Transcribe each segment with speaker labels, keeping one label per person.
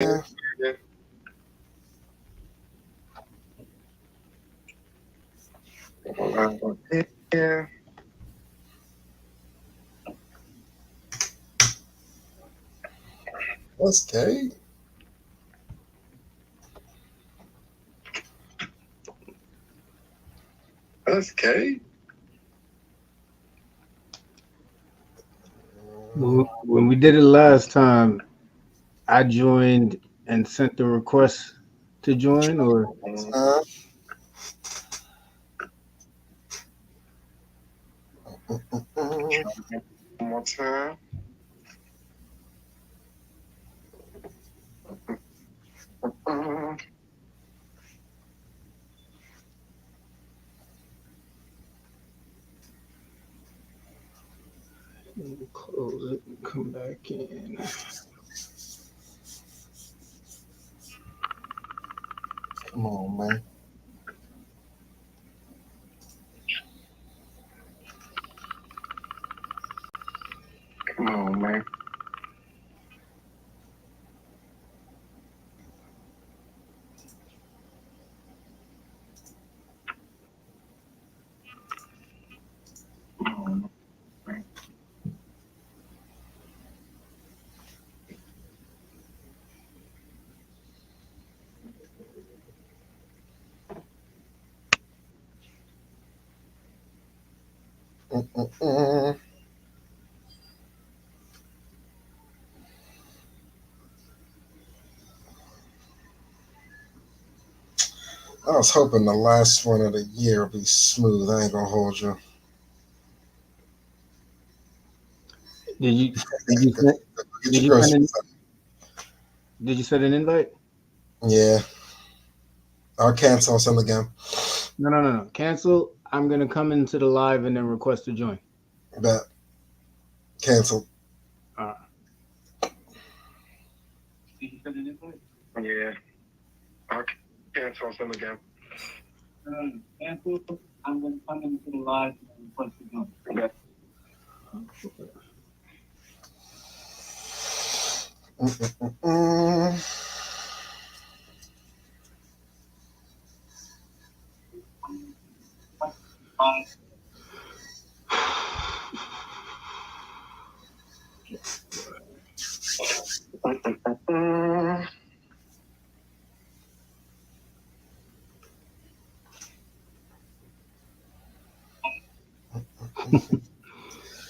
Speaker 1: Yeah. Yeah.
Speaker 2: That's gay.
Speaker 1: That's Kate.
Speaker 3: When we did it last time, I joined and sent the request to join, or
Speaker 2: Uh, mm,
Speaker 1: One more time. Mm.
Speaker 3: close it and come back in.
Speaker 2: Come on, man.
Speaker 1: Come on, man. Come on, man.
Speaker 2: Mm. I was hoping the last one of the year would be smooth. I ain't gonna hold you.
Speaker 3: Did you did you send
Speaker 2: Get
Speaker 3: did
Speaker 2: your
Speaker 3: you send
Speaker 2: groceries.
Speaker 3: an did you send an invite?
Speaker 2: Yeah. I'll cancel some again.
Speaker 3: No. Cancel. I'm gonna come into the live and then request to join.
Speaker 2: Bet. Cancel.
Speaker 3: Uh,
Speaker 1: Yeah. I'll cancel some again.
Speaker 3: cancel. I'm gonna come into the live and then request to join.
Speaker 1: Yeah.
Speaker 2: Mm.
Speaker 1: Mm.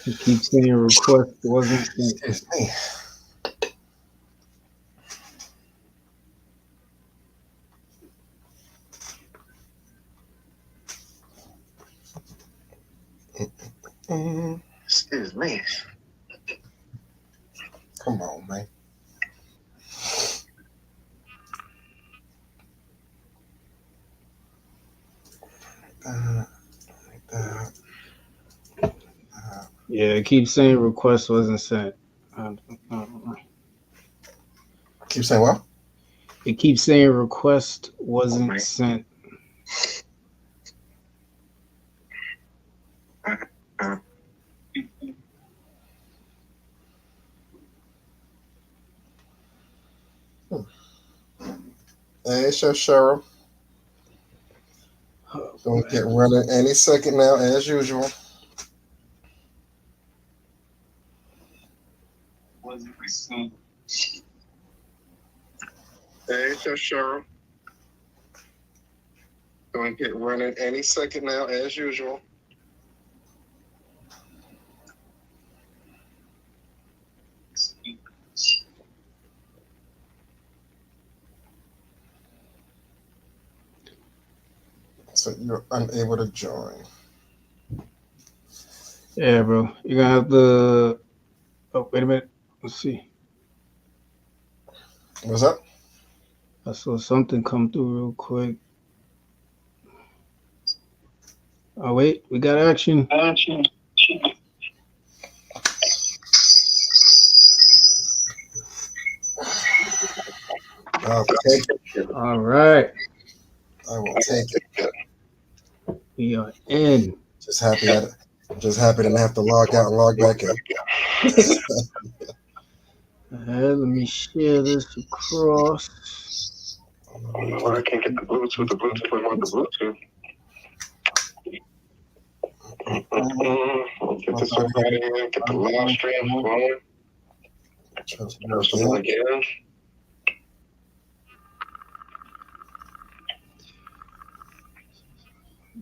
Speaker 3: He keeps saying request wasn't sent.
Speaker 2: Excuse me. Mm.
Speaker 1: Excuse me.
Speaker 2: Come on, man. Like that.
Speaker 3: Yeah, it keeps saying request wasn't sent. Uh, uh,
Speaker 2: Keep saying what?
Speaker 3: It keeps saying request wasn't
Speaker 1: Okay.
Speaker 3: sent.
Speaker 2: Hey, it's your Cheryl.
Speaker 3: Oh,
Speaker 2: Gonna get running any second now, as usual.
Speaker 3: wasn't sent.
Speaker 1: Hey, it's your Cheryl. Going to get running any second now, as usual.
Speaker 2: So you're unable to join.
Speaker 3: Yeah, bro. You're gonna have to. Oh, wait a minute. Let's see.
Speaker 2: What's up?
Speaker 3: I saw something come through real quick. Oh wait, we got action.
Speaker 2: I'll take it.
Speaker 3: All right,
Speaker 2: I will take it.
Speaker 3: we are in.
Speaker 2: Just happy I'm just happy to not have to log out and log back in.
Speaker 3: Let me share this across.
Speaker 1: Oh, I can't get the Bluetooth. The Bluetooth. I want the Bluetooth. Get this everybody in. Get the live stream flowing. Something again.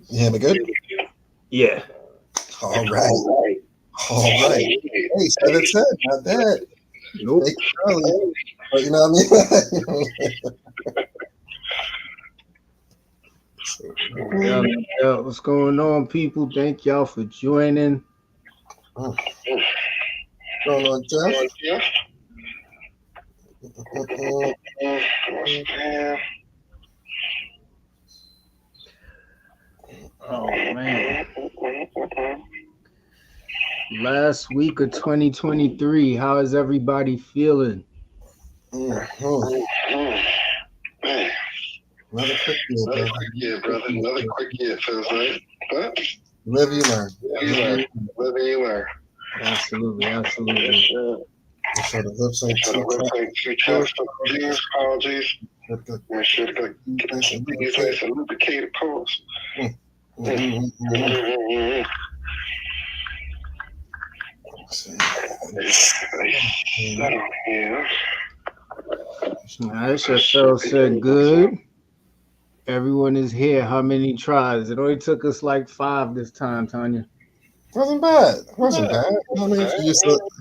Speaker 2: You hear me good?
Speaker 3: Yeah.
Speaker 2: All right. Hey, 7-10, not bad.
Speaker 3: Nope.
Speaker 2: Early, but you know what I mean?
Speaker 3: Yeah, what's going on, people? Thank y'all for joining.
Speaker 2: What's going on, Jeff?
Speaker 3: Oh man. Last week of 2023. How is everybody feeling?
Speaker 2: Another quick year, brother. Another quick year, feels like. But live you learn. Live you learn.
Speaker 3: Absolutely.
Speaker 2: So the website
Speaker 1: two taps, apologies. Make sure to get these nice and lubricated pulse.
Speaker 3: Aisha Cheryl said good. Everyone is here. How many tries? It only took us like 5 this time, Tanya.
Speaker 2: Wasn't bad. I mean, if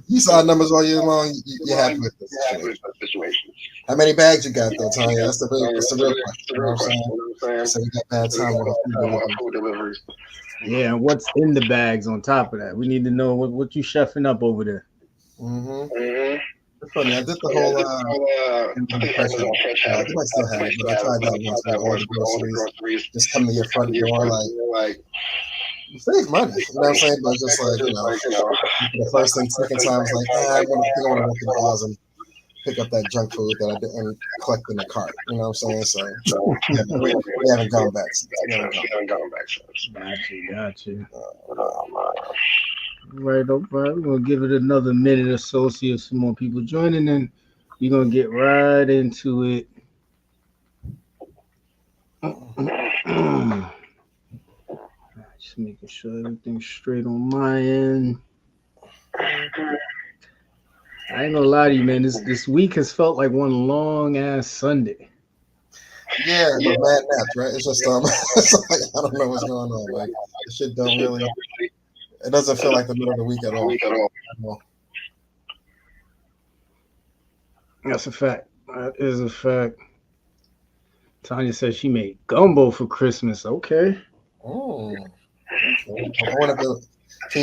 Speaker 2: you saw numbers all year long, you're happy with this situation. How many bags you got, though, Tanya? That's the real question. You know what I'm saying? So we got bad time with food deliveries.
Speaker 3: Yeah, and what's in the bags on top of that? We need to know what you chefing up over there.
Speaker 2: It's funny. I did the whole impression. I think I still have it, but I tried that once with all the groceries. Just come to your front door, like save money. You know what I'm saying? But just like, the first thing, second time, I was like, I want to walk in the aisles and pick up that junk food that I didn't collect in the cart. You know what I'm saying? So we haven't gone back since.
Speaker 3: Got you. Right. We're gonna give it another minute or so, see if some more people joining, and we're gonna get right into it. Just making sure everything's straight on my end. I ain't gonna lie to you, man. This week has felt like one long ass Sunday.
Speaker 2: Yeah, but mad naps, right? It's just it's like, I don't know what's going on. Like, this shit don't really. It doesn't feel like the middle of the week at all.
Speaker 3: That's a fact. That is a fact. Tanya says she made gumbo for Christmas. Okay.
Speaker 2: Oh. Can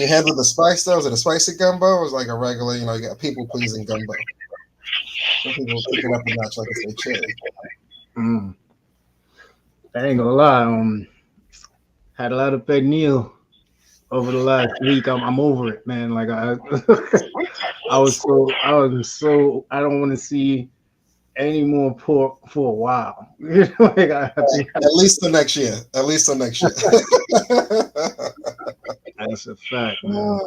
Speaker 2: you handle the spice though? Is it a spicy gumbo or is it like a regular, you got people pleasing gumbo? Some people pick it up a notch like it's a chili.
Speaker 3: I ain't gonna lie. Had a lot of pernil over the last week. I'm over it, man. Like I don't want to see any more pork for a while.
Speaker 2: At least the next year.
Speaker 3: That's a fact, man.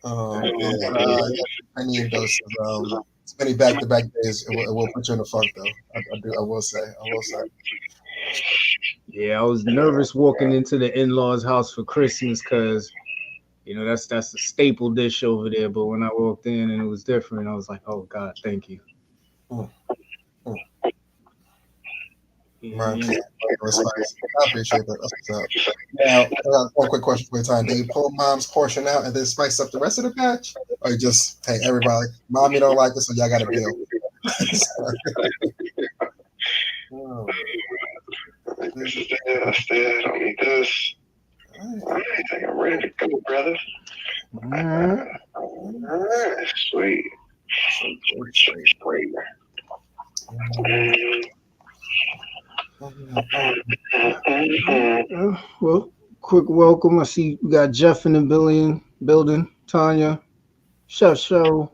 Speaker 2: I need those. As many back-to-back days, it will put you in the funk, though. I will say.
Speaker 3: Yeah, I was nervous walking into the in-laws' house for Christmas because, that's a staple dish over there. But when I walked in and it was different, I was like, oh God, thank you.
Speaker 2: Yeah. I appreciate that. That's now, I got one quick question for you, Time. Do you pull mom's portion out and then spice up the rest of the batch? Or you just, hey, everybody, mommy don't like this, so y'all got to deal.
Speaker 1: This is I don't need this. I think I'm ready to go, brother. All right. Sweet.
Speaker 3: Well, quick welcome. I see we got Jeff in the building. Tanya, Chef Cheryl.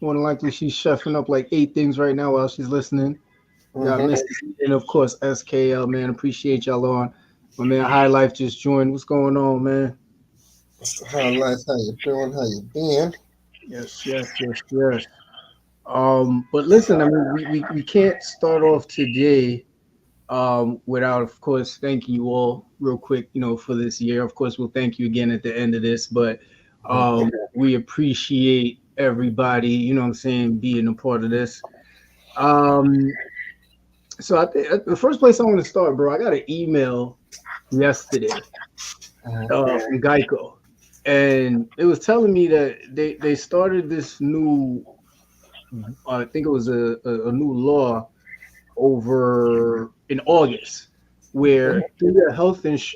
Speaker 3: More than likely, she's chefing up like 8 things right now while she's listening. Got Mr. And of course SKL, man. Appreciate y'all on. My man High Life just joined. What's going on, man?
Speaker 2: Mr. High Life, how you doing? How you been?
Speaker 3: Yes. But listen, I mean, we can't start off today without, of course, thanking you all real quick, for this year. Of course, we'll thank you again at the end of this, but we appreciate everybody, what I'm saying, being a part of this. Um, so I think the first place I want to start, bro, I got an email yesterday from Geico, and it was telling me that they started this new, I think it was a new law over in August, where through your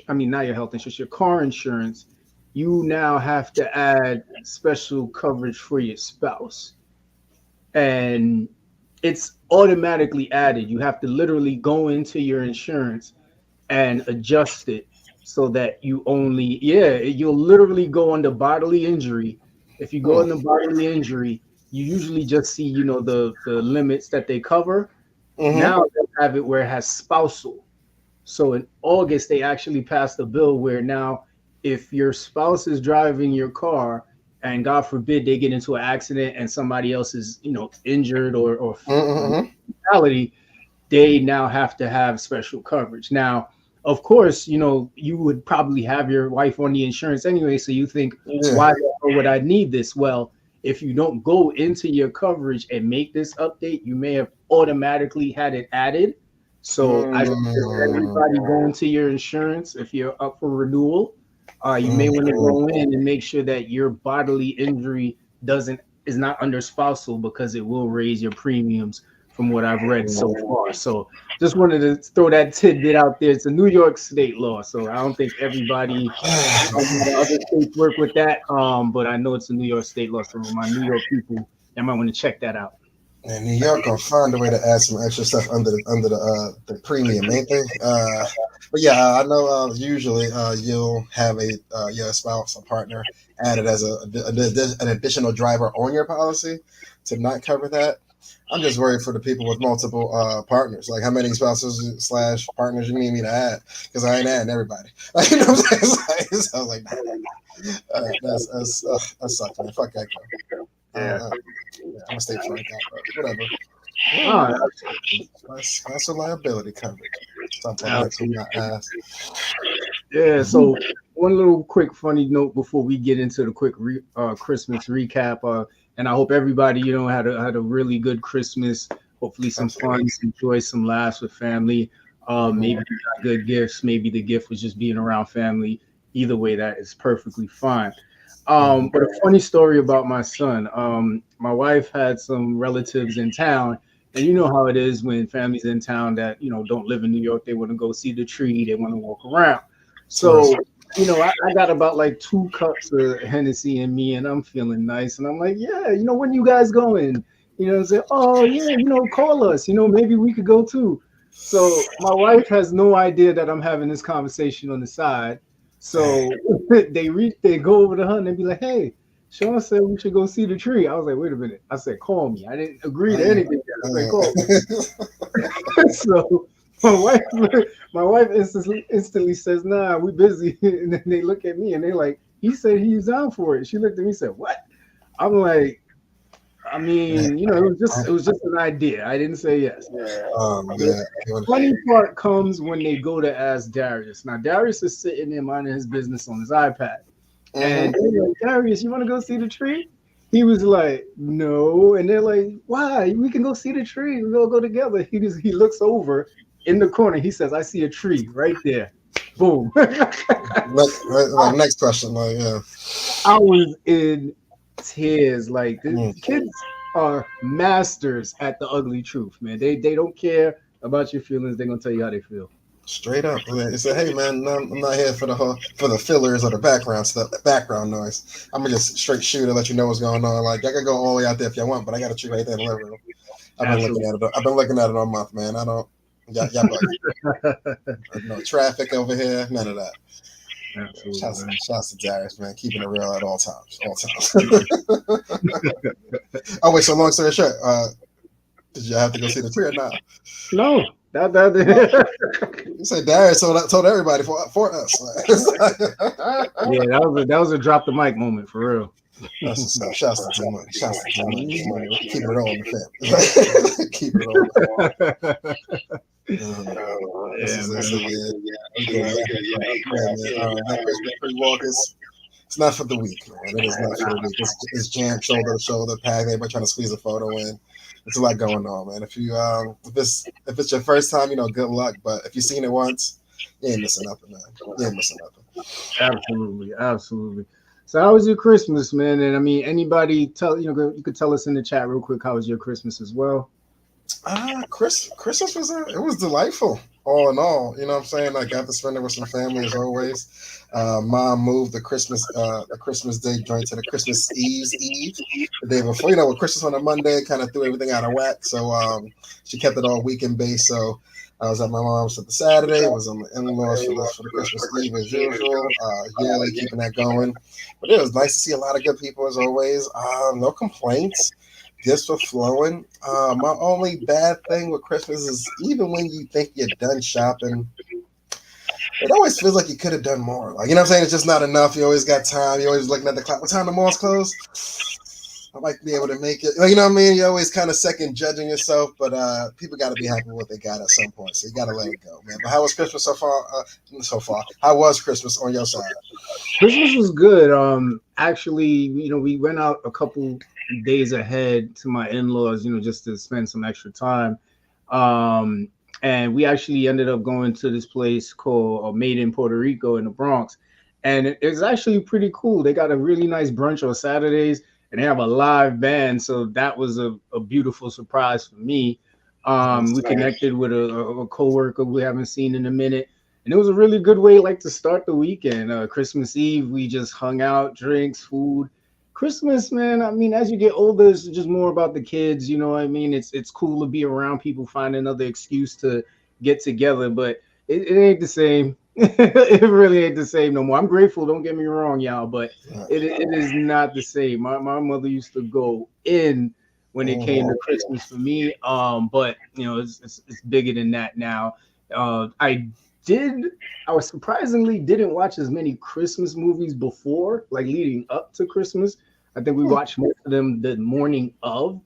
Speaker 3: I mean, not your health insurance, your car insurance, you now have to add special coverage for your spouse. And it's automatically added. You have to literally go into your insurance and adjust it so that you only, you'll literally go under bodily injury. If you go under bodily injury, you usually just see, the limits that they cover. Now they have it where it has spousal. So in August, they actually passed a bill where now if your spouse is driving your car and God forbid they get into an accident and somebody else is, injured or fatality, they now have to have special coverage. Now, of course, you would probably have your wife on the insurance anyway. So you think, why would I need this? Well, if you don't go into your coverage and make this update, you may have automatically had it added. So I suggest everybody go into your insurance if you're up for renewal. You may want to go in and make sure that your bodily injury is not under spousal, because it will raise your premiums from what I've read so far. So just wanted to throw that tidbit out there. It's a New York State law, so I don't think everybody other states work with that. But I know it's a New York State law, so my New York people, I might want to check that out.
Speaker 2: And New York gonna find a way to add some extra stuff under the premium, ain't they? But yeah, I know usually you'll have your spouse or partner added as an additional driver on your policy to not cover that. I'm just worried for the people with multiple partners. Like, how many spouses / partners you need me to add? Because I ain't adding everybody. Like, you know what I'm saying? So I was like, that sucks, man. Fuck that. I'm gonna stay Frank out, but whatever. That's a liability coverage. Something that's not asked.
Speaker 3: Yeah. So one little quick funny note before we get into the quick Christmas recap. And I hope everybody, had a really good Christmas. Hopefully some fun, some joy, some laughs with family. Maybe you got good gifts. Maybe the gift was just being around family. Either way, that is perfectly fine. But a funny story about my son. My wife had some relatives in town, and you know how it is when families in town that, don't live in New York, they want to go see the tree, they want to walk around. So, I got about like 2 cups of Hennessy in me, and I'm feeling nice. And I'm like, yeah, when you guys going? Say, oh yeah, call us, maybe we could go too. So my wife has no idea that I'm having this conversation on the side. So they go over to her and they be like, hey, Sean said we should go see the tree. I was like, wait a minute. I said, call me. I didn't agree to anything. I said, call me. So my wife instantly says, nah, we busy. And then they look at me and they're like, he said he's down for it. She looked at me and said, what? I'm like, I mean, it was just an idea. I didn't say yes. The funny part comes when they go to ask Darius. Now, Darius is sitting there minding his business on his iPad. And they're like, Darius, you want to go see the tree? He was like, no. And they're like, why? We can go see the tree. We'll go together. He looks over in the corner. He says, I see a tree right there. Boom.
Speaker 2: Next question.
Speaker 3: I was in tears. Like, the kids are masters at the ugly truth, man. They don't care about your feelings. They're gonna tell you how they feel.
Speaker 2: Straight up. They say, hey man, I'm not here for the fillers or the background noise. I'm gonna just straight shoot and let you know what's going on. Like, I could go all the way out there if you want, but I got a tree right there in the living room. I've been looking at it all month, man. I don't no traffic over here, none of that.
Speaker 3: Absolutely.
Speaker 2: Shouts to Darius, man, keeping it real at all times. Oh wait, so long story short, did you have to go see the tree or not?
Speaker 3: No.
Speaker 2: You say Darius told everybody for us.
Speaker 3: Yeah, that was a drop the mic moment for real.
Speaker 2: That's what's up. Shouts to T Money. Shouts to T Money. Keeping it all in the family. Keeping it all. That Christmas pre-walk it's not for the week, man. It is not for the week. It's jammed shoulder to shoulder, packed. Everybody trying to squeeze a photo in. It's a lot going on, man. If if it's your first time, good luck. But if you've seen it once, you ain't missing nothing, man. You ain't missing nothing.
Speaker 3: Absolutely. So how was your Christmas, man? And I mean, anybody you could tell us in the chat real quick how was your Christmas as well?
Speaker 2: Christmas was delightful. All in all, you know what I'm saying? I got to spend it with some family as always. Mom moved the Christmas Day joint to the Christmas Eve, the day before. With Christmas on a Monday, kind of threw everything out of whack. So she kept it all weekend based. So I was at my mom's for the Saturday. I was on the in-laws for the Christmas Eve as usual. Yearly keeping that going. But it was nice to see a lot of good people as always. No complaints. Gifts were flowing. My only bad thing with Christmas is even when you think you're done shopping, it always feels like you could have done more. Like, you know what I'm saying? It's just not enough. You always got time. You're always looking at the clock. What time the mall's closed? I might be able to make it. You know what I mean? You're always kind of second judging yourself, but people got to be happy with what they got at some point. So you got to let it go, man. But how was Christmas so far? How was Christmas on your side?
Speaker 3: Christmas was good. Actually, we went out a couple days ahead to my in-laws, just to spend some extra time. And we actually ended up going to this place called Made in Puerto Rico in the Bronx. And it's actually pretty cool. They got a really nice brunch on Saturdays and they have a live band. So that was a beautiful surprise for me. We connected with a coworker we haven't seen in a minute. And it was a really good way to start the weekend. Christmas Eve, we just hung out, drinks, food. Christmas, man, I mean, as you get older, it's just more about the kids, you know what I mean? It's cool to be around people, find another excuse to get together, but it ain't the same. It really ain't the same no more. I'm grateful, don't get me wrong, y'all, but it is not the same. My mother used to go in when it came to Christmas for me, but, it's bigger than that now. I surprisingly didn't watch as many Christmas movies before, leading up to Christmas. I think we watched most of them the morning of.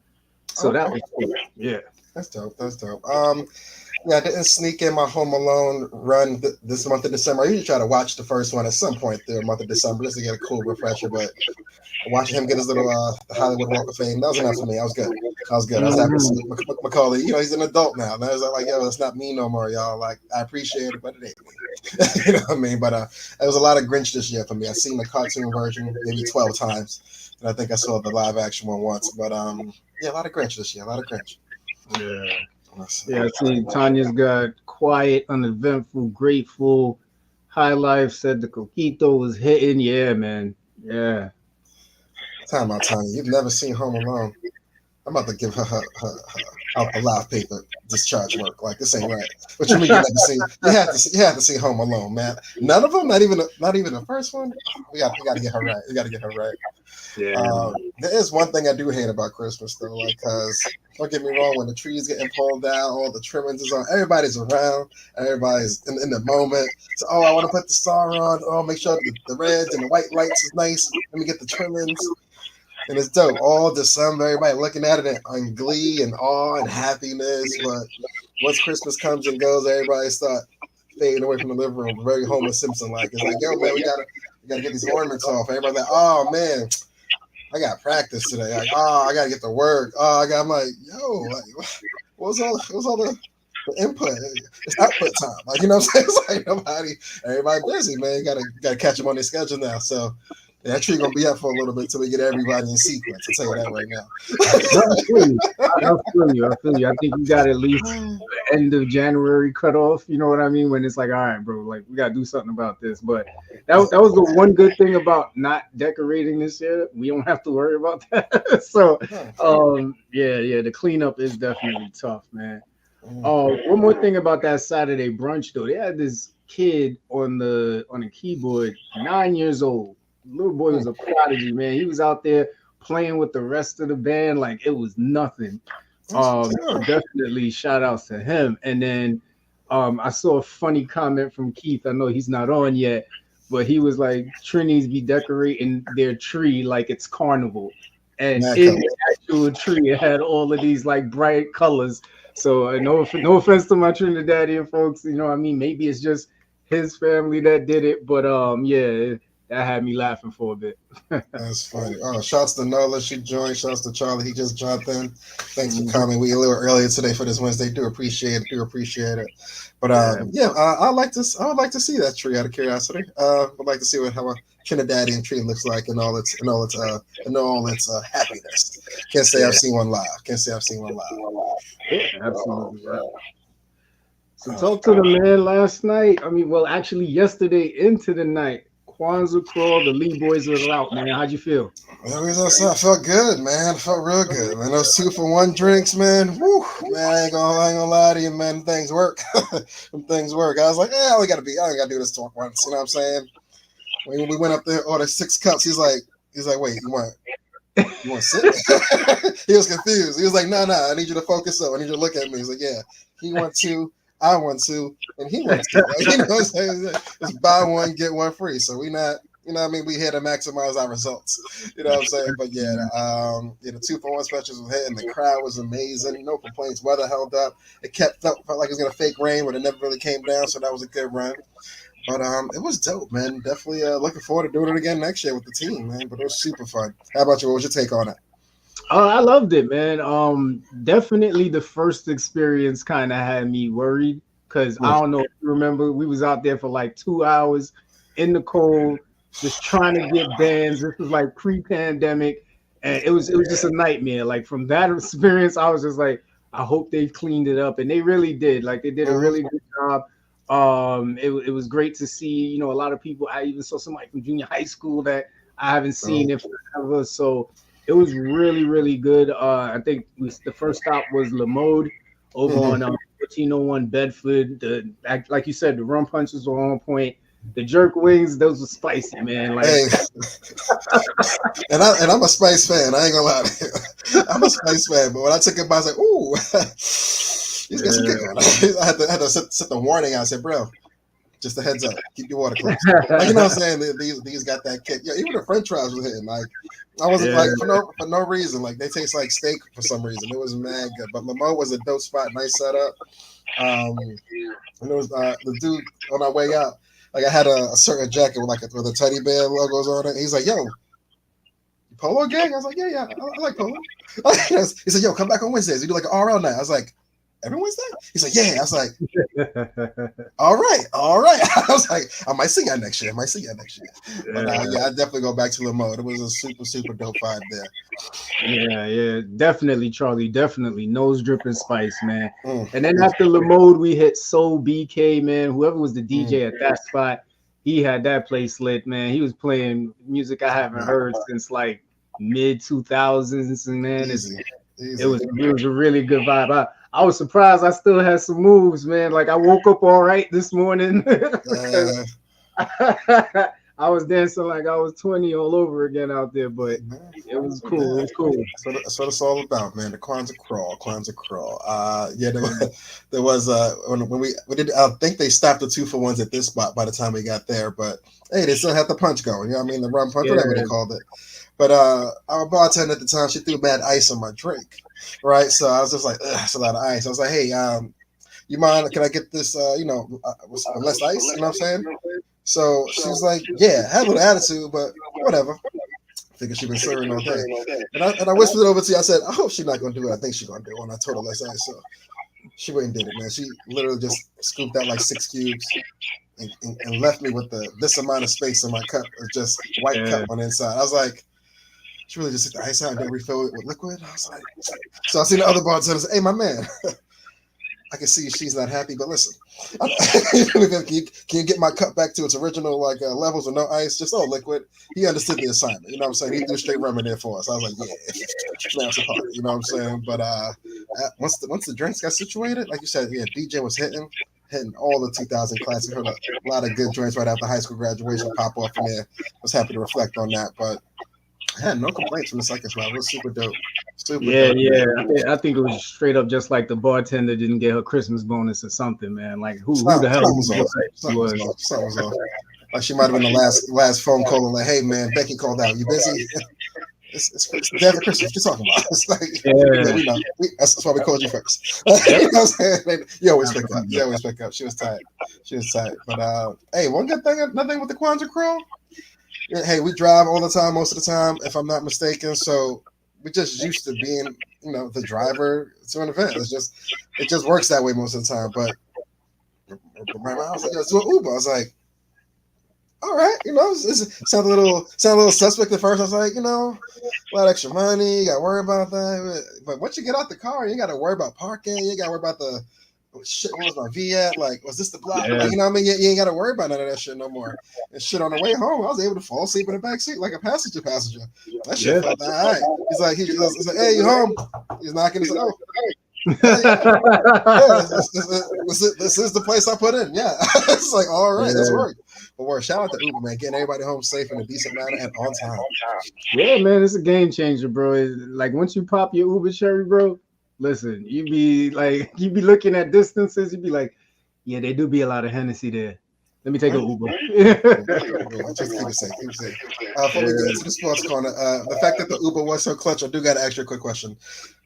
Speaker 3: So that was cool. Yeah.
Speaker 2: That's dope. I didn't sneak in my Home Alone run this month of December. I usually try to watch the first one at some point through the month of December just to get a cool refresher, but watching him get his little Hollywood Walk of Fame, that was enough for me. I was good. I was happy to see Macaulay. He's an adult now. And I was like, that's not me no more, y'all. I appreciate it, but it ain't me. You know what I mean? But it was a lot of Grinch this year for me. I've seen the cartoon version maybe 12 times, and I think I saw the live action one once. But a lot of Grinch this year. A lot of Grinch.
Speaker 3: Yeah. Yeah, I see Tanya's got quiet, uneventful, grateful. High Life said the coquito was hitting. Yeah, man. Yeah.
Speaker 2: Time out, Tanya. You've never seen Home Alone. I'm about to give her a live paper discharge work. This ain't right. What you mean you never seen? You had to see Home Alone, man. None of them. Not even the first one. We got to get her right. We got to get her right.
Speaker 3: Yeah.
Speaker 2: There is one thing I do hate about Christmas though, because don't get me wrong, when the tree's getting pulled down, all the trimmings is on, everybody's around, everybody's in the moment. So, I want to put the star on. Make sure the reds and the white lights is nice. Let me get the trimmings. And it's dope. All December, everybody looking at it in glee and awe and happiness. But once Christmas comes and goes, everybody start fading away from the living room. Very Homer Simpson-like. It's like, yo, man, we gotta get these ornaments off. Everybody's like, oh man, I got practice today. I gotta get to work. I'm like, yo, what's all the input? It's output time. You know what I'm saying? It's like everybody busy, man. You gotta catch them on their schedule now. So that tree gonna be up for a little bit till we get everybody in sequence. I'll tell you that right now.
Speaker 3: I feel you. I think you got at least the end of January cut off. You know what I mean? When it's like, all right, bro, we gotta do something about this. But that was the one good thing about not decorating this year. We don't have to worry about that. So, the cleanup is definitely tough, man. One more thing about that Saturday brunch though, they had this kid on the keyboard, 9 years old. Little boy was a prodigy, man. He was out there playing with the rest of the band like it was nothing. Definitely shout outs to him. And then I saw a funny comment from Keith. I know he's not on yet, but he was like, Trinis be decorating their tree like it's carnival. And
Speaker 2: Mad
Speaker 3: in
Speaker 2: colors.
Speaker 3: the actual tree, it had all of these like bright colors. So no offense to my Trinidadian folks, you know what I mean? Maybe it's just his family that did it, but yeah, that had me laughing for a bit.
Speaker 2: That's funny. Oh, shouts to Nola. She joined. Shouts to Charlie. He just jumped in. Thanks for coming. We a little earlier today for this Wednesday. Do appreciate it. But I would like to see that tree out of curiosity. I'd like to see how a Trinidadian tree looks like in all its happiness. Can't say I've seen one live.
Speaker 3: Yeah, absolutely. Yeah. So talk to the man last night. I mean, well, actually yesterday into the night. Kwanzaa crawl, the Lee boys were out, man. How'd you feel?
Speaker 2: I felt good, man. I felt real good, man. Those 2-for-1 drinks, man. Woo, man. I ain't gonna lie to you, man. Things work. Things work. I was like, I ain't gotta do this talk once. You know what I'm saying? When we went up there, ordered 6 cups. He's like, wait, you want 6? He was confused. He was like, no, I need you to focus up. I need you to look at me. He's like, yeah. He want 2. I want 2, and he wants 2. Like, you know what I'm saying? It's buy 1, get 1 free. So we not, you know what I mean? We here to maximize our results. You know what I'm saying? But yeah, the 2-for-1 specials was hitting. The crowd was amazing. No complaints. Weather held up. It felt like it was gonna fake rain, but it never really came down. So that was a good run. But it was dope, man. Definitely looking forward to doing it again next year with the team, man. But it was super fun. How about you? What was your take on it?
Speaker 3: Oh, I loved it, man. Definitely the first experience kind of had me worried because I don't know if you remember, we was out there for like 2 hours in the cold, just trying to get bands. This was like pre-pandemic, and it was just a nightmare. Like from that experience, I was just like, I hope they cleaned it up, and they really did. Like they did a really good job. It was great to see, you know, a lot of people. I even saw somebody from junior high school that I haven't seen in forever. So it was really, really good. I think the first stop was Lamode over on 1401 Bedford. Like you said, the rum punches were on point. The jerk wings, those were spicy, man. Like,
Speaker 2: hey, and I'm a Spice fan. I ain't gonna lie to you. I'm a Spice fan, but when I took it by, I was like, ooh, he's got some kick on. I had to set the warning out. I said, bro, just a heads up, keep your water close. Like, you know what I'm saying? These got that kick. Yeah, even the French fries was hitting. Like, I wasn't like for no reason. Like, they taste like steak for some reason. It was mad good. But Lamont was a dope spot, nice setup. And there was the dude on our way out. Like, I had a certain jacket with the teddy bear logos on it. He's like, yo, Polo gang? I was like, yeah, I like Polo. He said, yo, come back on Wednesdays. We do like an RL night. I was like, every Wednesday? He's like, yeah. I was like, all right. I was like, I might see y'all next year. But I definitely go back to Lamode. It was a super, super dope vibe there.
Speaker 3: Yeah, definitely, Charlie. Definitely. Nose dripping spice, man. And then after Lamode, we hit Soul BK, man. Whoever was the DJ at that spot, he had that place lit, man. He was playing music I haven't heard since like mid 2000s, and man, it was a really good vibe. I was surprised I still had some moves, man. Like I woke up all right this morning. I was dancing like I was 20 all over again out there, but it was cool. It was cool.
Speaker 2: That's what it's all about, man. The Kwanzaa crawl. There was when we did. I think they stopped the 2-for-1s at this spot by the time we got there, but hey, they still had the punch going. You know what I mean? The rum punch, whatever they called it. But our bartender at the time, she threw mad ice on my drink, right? So I was just like, it's a lot of ice. I was like, hey, you mind? Can I get this? With less ice? You know what I'm saying? So she was like, yeah, had a little attitude, but whatever. Figured she'd been serving all day. And I whispered it over to you. I said, I hope she's not going to do what I think she's going to do. And I told her less ice. So she went and did it, man. She literally just scooped out like 6 cubes and left me with this amount of space in my cup. It was just white cup on the inside. I was like, she really just took the ice out and then refill it with liquid. I was like, so I seen the other bartenders say, hey, my man, I can see she's not happy, but listen, can you get my cup back to its original levels with no ice, just all liquid? He understood the assignment. You know what I'm saying? He threw straight rum in there for us. I was like, yeah, smash the party. You know what I'm saying? But once the drinks got situated, like you said, yeah, DJ was hitting all the 2000 classics. Heard a lot of good joints right after high school graduation pop off in there. Was happy to reflect on that, but I had no complaints from the second spot. It was super dope. Dope.
Speaker 3: I think it was straight up just like the bartender didn't get her Christmas bonus or something, man. Like who the hell was
Speaker 2: something was off. She might have been the last phone call and like, hey man, Becky called out. You busy? It's Dev and Christian. What you talking about? It's like, yeah, we know. That's why we called you first. You know what I'm saying? You always pick up. You always pick up. She was tight. But hey, one good thing, another thing with the Kwanzaa Crow. Hey, we drive all the time, most of the time, if I'm not mistaken. So we just used to being, the driver to an event. It just works that way most of the time. But my mom was like, "Yo, do an Uber." I was like, all right, it sounded a little suspect at first. I was like, a lot of extra money, you got to worry about that. But once you get out the car, you got to worry about parking. You got to worry about the shit. What was my V at? Like, was this the block?
Speaker 3: Yeah.
Speaker 2: Like, you know what I mean? You ain't got to worry about none of that shit no more. And shit, on the way home, I was able to fall asleep in the back seat like a passenger. That shit felt all right. He's like, hey, you home? He's knocking. He's like, oh. This is the place I put in. Yeah. It's like, all right, that's work. But shout out to Uber, man, getting everybody home safe in a decent manner and on time.
Speaker 3: Yeah, man, it's a game changer, bro. Like once you pop your Uber cherry, bro, listen, you be looking at distances, you be like, yeah, they do be a lot of Hennessy there. Let me take an Uber.
Speaker 2: Just keep it safe. Before we get into the sports corner, the fact that the Uber was so clutch, I do got to ask you a quick question.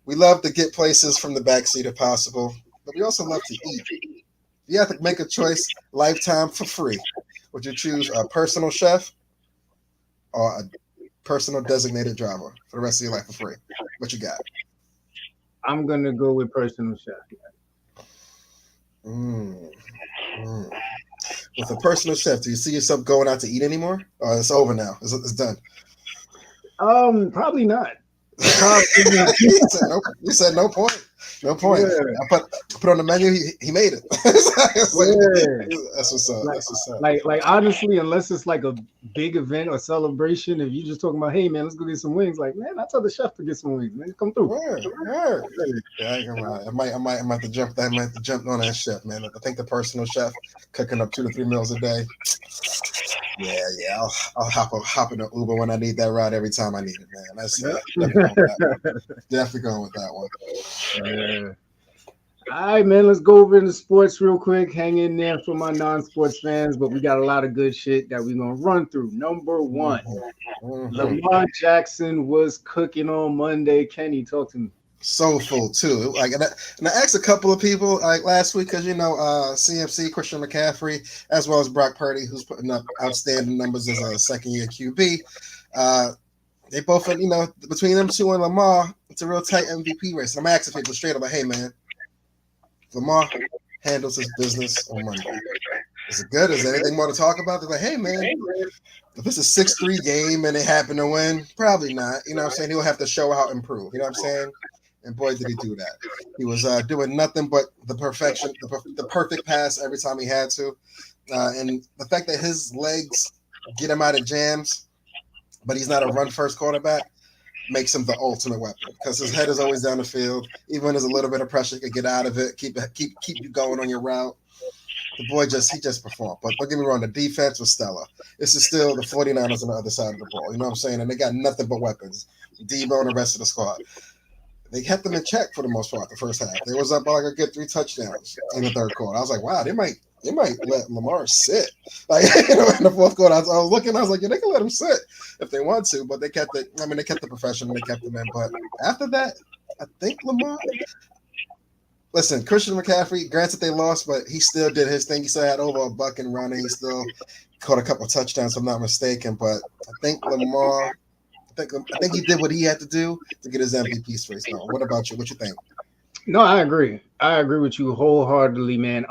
Speaker 2: We love to get places from the backseat if possible, but we also love to eat. You have to make a choice, lifetime for free. Would you choose a personal chef or a personal designated driver for the rest of your life for free? What you got?
Speaker 3: I'm going to go with personal chef.
Speaker 2: With a personal chef, do you see yourself going out to eat anymore? Or it's over now? It's done?
Speaker 3: Probably not.
Speaker 2: You said no point. No point. Yeah. I put on the menu. He made it. That's what's up. That's what's up.
Speaker 3: Like honestly, unless it's like a big event or celebration, if you're just talking about, hey man, let's go get some wings. Like man, I told the chef to get some wings. Man, come through.
Speaker 2: Word. Yeah, I ain't gonna lie. I might have to jump that. I might have to jump on that chef, man. I think the personal chef cooking up 2 to 3 meals a day. Yeah. I'll hop in an Uber when I need that ride every time I need it, man. That's definitely going with that one.
Speaker 3: Yeah. All right, man. Let's go over into sports real quick. Hang in there for my non-sports fans, but we got a lot of good shit that we're gonna run through. Number one, Lamar Jackson was cooking on Monday. Kenny, talk to me.
Speaker 2: Soulful too. And I asked a couple of people like last week because CMC, Christian McCaffrey, as well as Brock Purdy, who's putting up outstanding numbers as a second-year QB. They both, between them two and Lamar, it's a real tight MVP race. And I'm asking people straight up, like, hey man, Lamar handles his business on Monday. Is it good? Is there anything more to talk about? They're like, hey man, if it's a 6-3 game and they happen to win, probably not. You know what I'm saying? He'll have to show out and prove. You know what I'm saying? And boy, did he do that. He was doing nothing but the perfection, the perfect pass every time he had to. And the fact that his legs get him out of jams, but he's not a run-first quarterback, makes him the ultimate weapon because his head is always down the field. Even when there's a little bit of pressure, he can get out of it, keep you going on your route. The boy just performed. But don't get me wrong, the defense was stellar. This is still the 49ers on the other side of the ball. You know what I'm saying? And they got nothing but weapons. Debo and the rest of the squad. They kept them in check for the most part the first half. They was up by like a good 3 touchdowns in the third quarter. I was like, wow, they might let Lamar sit. Like, in the fourth quarter, I was looking, I was like, yeah, they can let him sit if they want to, but they kept it. I mean, they kept the professional, they kept them in. But after that, I think Lamar. Listen, Christian McCaffrey, granted they lost, but he still did his thing. He still had over $100 and running. He still caught a couple of touchdowns, if I'm not mistaken. But I think Lamar. I think he did what he had to do to get his MVP space. No, what about you? What you think?
Speaker 3: No, I agree. I agree with you wholeheartedly, man.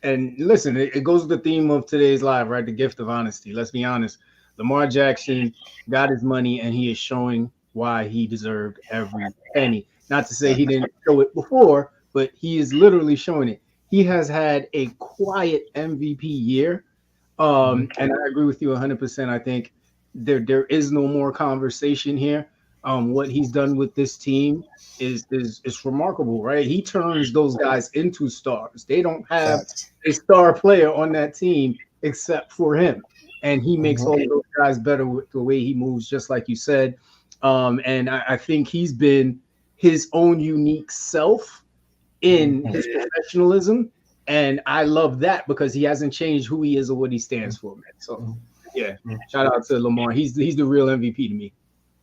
Speaker 3: And listen, it goes with the theme of today's live, right? The gift of honesty. Let's be honest. Lamar Jackson got his money, and he is showing why he deserved every penny. Not to say he didn't show it before, but he is literally showing it. He has had a quiet MVP year, and I agree with you 100%. I think there is no more conversation here. What he's done with this team is remarkable, right? He turns those guys into stars. They don't have a star player on that team except for him, and he makes all of those guys better with the way he moves, just like you said. And I think he's been his own unique self in his professionalism And I love that because he hasn't changed who he is or what he stands for, man. So yeah, shout out to Lamar. He's the real MVP to me.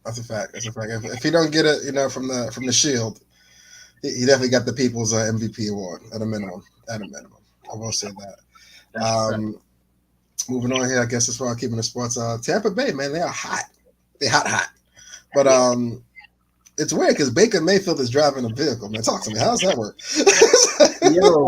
Speaker 2: That's a fact. That's a fact. If he don't get it, from the Shield, he definitely got the People's MVP award at a minimum. At a minimum, I will say that. Moving on here, I guess as far as keeping the sports, Tampa Bay, man, they are hot. They hot. But it's weird because Baker Mayfield is driving a vehicle. Man, talk to me. How does that work?
Speaker 3: Yo,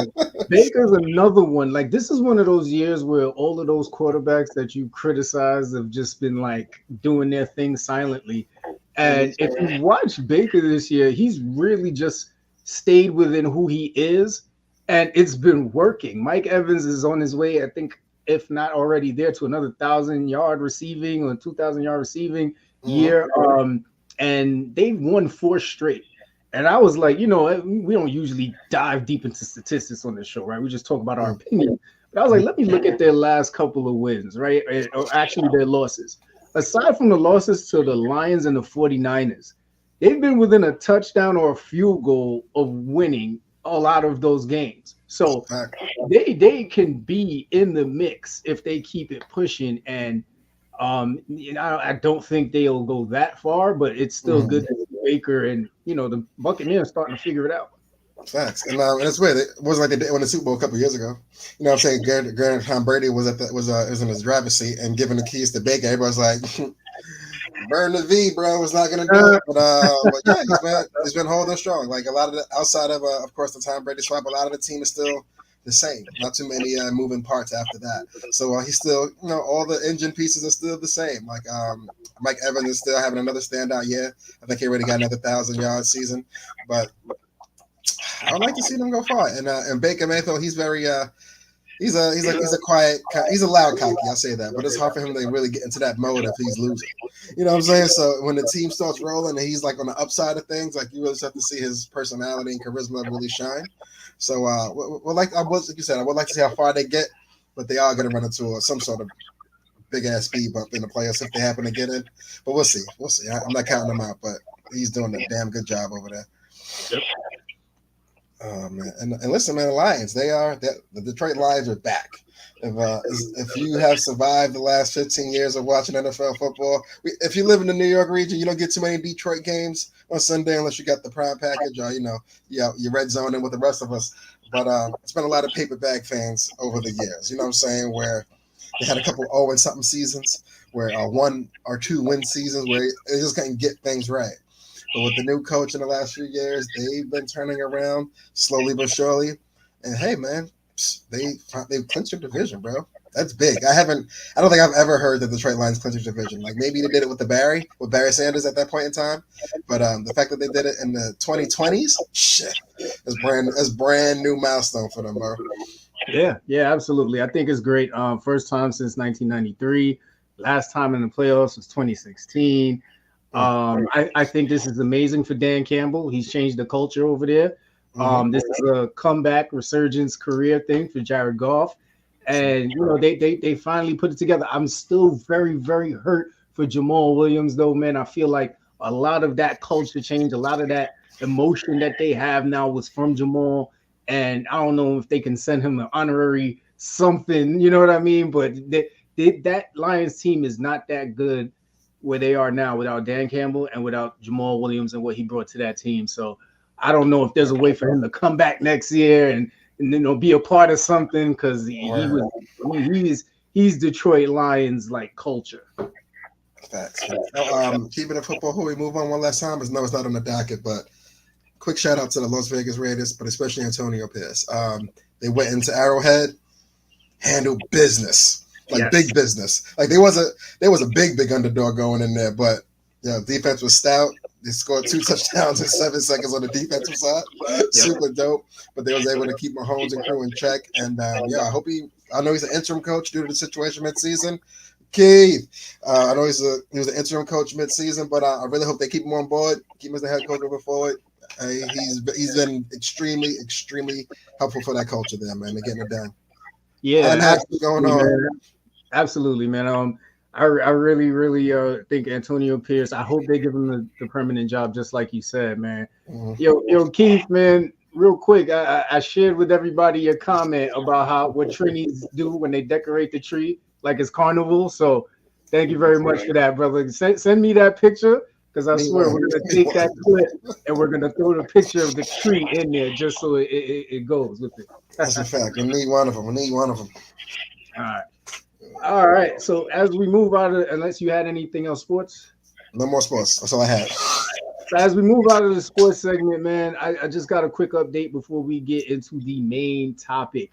Speaker 3: Baker's another one. Like, this is one of those years where all of those quarterbacks that you criticize have just been like doing their thing silently. And if you watch Baker this year, he's really just stayed within who he is, and it's been working. Mike Evans is on his way, I think, if not already there, to another 1,000-yard receiving or 2,000-yard receiving year. And they've won 4 straight. And I was like, we don't usually dive deep into statistics on this show, right? We just talk about our opinion. But I was like, let me look at their last couple of wins, right? Or actually their losses. Aside from the losses to the Lions and the 49ers, they've been within a touchdown or a field goal of winning a lot of those games. So they can be in the mix if they keep it pushing. And I don't think they'll go that far, but it's still good to see Baker and the Buccaneers starting to figure it out.
Speaker 2: Facts, and it's weird. It wasn't like they won the Super Bowl a couple of years ago. You know what I'm saying? Granted, Tom Brady was in his driver's seat and giving the keys to Baker. Everybody's like, burn the V, bro. It's not gonna do it. But yeah, he's been holding strong. Like a lot of the outside of course, the Tom Brady swap, a lot of the team is still the same. Not too many moving parts after that. So he's still, all the engine pieces are still the same. Like Mike Evans is still having another standout year. I think he already got another 1,000-yard season. But I would like to see them go far. And Baker Mayfield, he's very he's a quiet, he's a loud cocky. I'll say that, but it's hard for him to really get into that mode if he's losing. You know what I'm saying? So when the team starts rolling and he's like on the upside of things, like you really start to see his personality and charisma really shine. So like you said, I would like to see how far they get, but they are going to run into some sort of big ass speed bump in the playoffs if they happen to get in. But we'll see. I'm not counting him out, but he's doing a damn good job over there.
Speaker 3: Yep.
Speaker 2: Oh man, and listen, man, the Lions, the Detroit Lions are back. If you have survived the last 15 years of watching NFL football, if you live in the New York region, you don't get too many Detroit games on Sunday unless you got the prime package or you're red zoning with the rest of us. But it's been a lot of paper bag fans over the years. You know what I'm saying? Where they had a couple 0-something seasons, where 1 or 2 win seasons, where they just couldn't get things right. But with the new coach in the last few years, they've been turning around slowly but surely. And hey, man, they've clinched their division, bro. That's big. I don't think I've ever heard that the Detroit Lions clinched their division. Like maybe they did it with Barry Sanders at that point in time. But the fact that they did it in the 2020s, shit, that's brand new milestone for them, bro.
Speaker 3: Yeah, absolutely. I think it's great. First time since 1993. Last time in the playoffs was 2016. I think this is amazing for Dan Campbell. He's changed the culture over there. This is a comeback resurgence career thing for Jared Goff. And they finally put it together. I'm still very, very hurt for Jamal Williams, though, man. I feel like a lot of that culture change, a lot of that emotion that they have now was from Jamal. And I don't know if they can send him an honorary something, you know what I mean? But that Lions team is not that good where they are now without Dan Campbell and without Jamal Williams and what he brought to that team. So I don't know if there's a way for him to come back next year and be a part of something, because he's Detroit Lions like culture.
Speaker 2: Facts. Keeping it football, who we move on one last time, is it's not on the docket, but quick shout out to the Las Vegas Raiders, but especially Antonio Pierce. They went into Arrowhead, handled business. Big business. Like there was a big underdog going in there, but defense was stout. They scored 2 touchdowns in 7 seconds on the defensive side. Super dope. But they was able to keep Mahomes and crew in check. And I know he's an interim coach due to the situation mid-season. Keith, I know he was an interim coach mid-season, but I really hope they keep him on board, keep him as the head coach moving forward. He's been extremely, extremely helpful for that culture there, man. They're getting it done.
Speaker 3: Yeah,
Speaker 2: absolutely going on.
Speaker 3: Man. Absolutely, man. I really, really think Antonio Pierce, I hope they give him the permanent job, just like you said, man. Yo, Keith, man, real quick, I shared with everybody a comment about what Trinis do when they decorate the tree, like it's carnival. So thank you very much for that, brother. Send me that picture because I swear we're gonna take that clip and we're gonna throw the picture of the tree in there just so it goes with it.
Speaker 2: That's a fact. We need one of them.
Speaker 3: All right. All right. So as we move out of, unless you had anything else, sports.
Speaker 2: No more sports. That's all I had.
Speaker 3: So as we move out of the sports segment, man, I just got a quick update before we get into the main topic.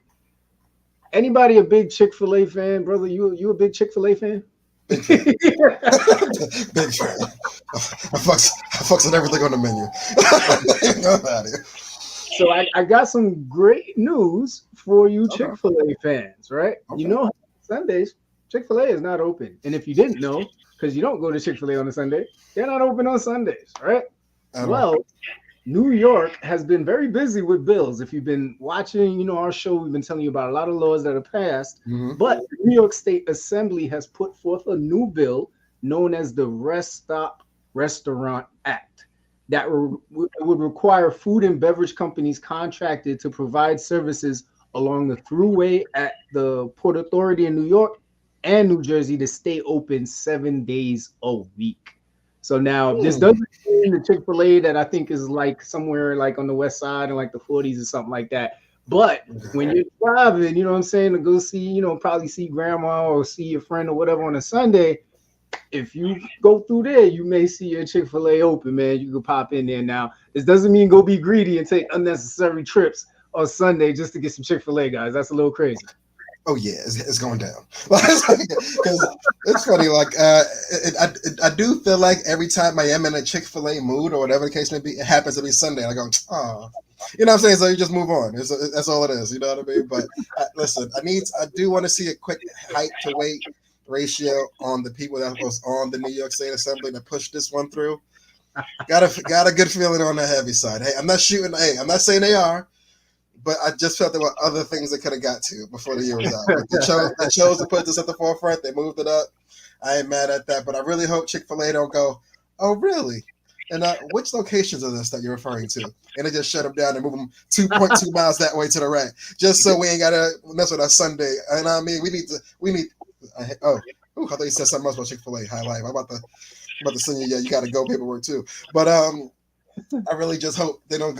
Speaker 3: Anybody a big Chick-fil-A fan, brother? You a big Chick-fil-A fan?
Speaker 2: Big fan. Big fan. I fucks with everything on the menu.
Speaker 3: So I got some great news for you Chick-fil-A fans, right? Okay. You know, Sundays, Chick-fil-A is not open. And if you didn't know, because you don't go to Chick-fil-A on a Sunday, they're not open on Sundays, right? Well, New York has been very busy with bills. If you've been watching, you know, our show, we've been telling you about a lot of laws that are passed. Mm-hmm. But the New York State Assembly has put forth a new bill known as the Rest Stop Restaurant Act that would require food and beverage companies contracted to provide services along the thruway at the Port Authority in New York and New Jersey to stay open 7 days a week. So now this doesn't mean the Chick-fil-A that I think is like somewhere like on the west side and like the 40s or something like that. But when you're driving, you know what I'm saying, to go see, you know, probably see grandma or see your friend or whatever on a Sunday, if you go through there, you may see your Chick-fil-A open, man. You can pop in there now. This doesn't mean go be greedy and take unnecessary trips on Sunday just to get some Chick-fil-A, guys. That's a little crazy.
Speaker 2: Oh yeah, it's going down. Because it's funny, like I do feel like every time I am in a Chick-fil-A mood or whatever the case may be, it happens to be Sunday. And I go, oh, you know what I'm saying? So you just move on. That's all it is. You know what I mean? But listen, I do want to see a quick height to weight ratio on the people that was on the New York State Assembly to push this one through. Got a good feeling on the heavy side. Hey, I'm not saying they are. But I just felt there were other things they could have got to before the year was out. Like they chose to put this at the forefront. They moved it up. I ain't mad at that. But I really hope Chick-fil-A don't go, oh, really? And which locations are this that you're referring to? And they just shut them down and move them 2.2 miles that way to the right. Just so we ain't got to mess with our Sunday. And I mean, I thought you said something else about Chick-fil-A. High life. I'm about to send you, you got to go paperwork too. But I really just hope they don't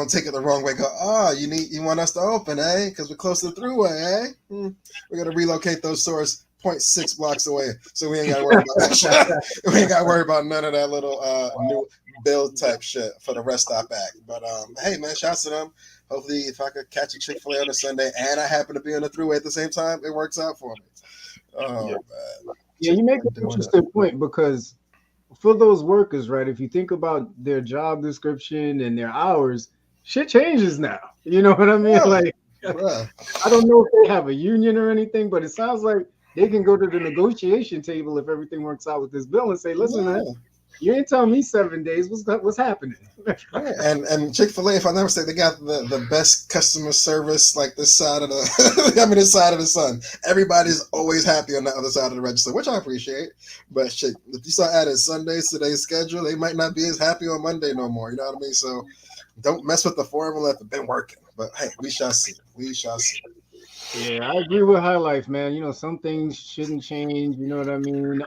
Speaker 2: take it the wrong way. Go, you want us to open, eh? Because we're close to the thruway, eh? We're gonna relocate those stores 0.6 blocks away, so we ain't gotta worry about that shit. We ain't gotta worry about none of that little new build type shit for the Rest Stop Act. But hey man, shouts to them. Hopefully, if I could catch a Chick-fil-A on a Sunday and I happen to be on the thruway at the same time, it works out for me. Oh man.
Speaker 3: Yeah, you make an interesting point because for those workers, right, if you think about their job description and their hours, shit changes now. You know what I mean? Like, I don't know if they have a union or anything, but it sounds like they can go to the negotiation table if everything works out with this bill and say, listen, man, you ain't telling me 7 days. What's happening?
Speaker 2: And Chick-fil-A, if I never say, they got the best customer service, like this side of this side of the sun. Everybody's always happy on the other side of the register, which I appreciate. But shit, if you start adding Sundays to their schedule, they might not be as happy on Monday no more. You know what I mean? So don't mess with the formula if it's been working. But hey, we shall see. Yeah,
Speaker 3: I agree with High Life, man. You know, some things shouldn't change. You know what I mean?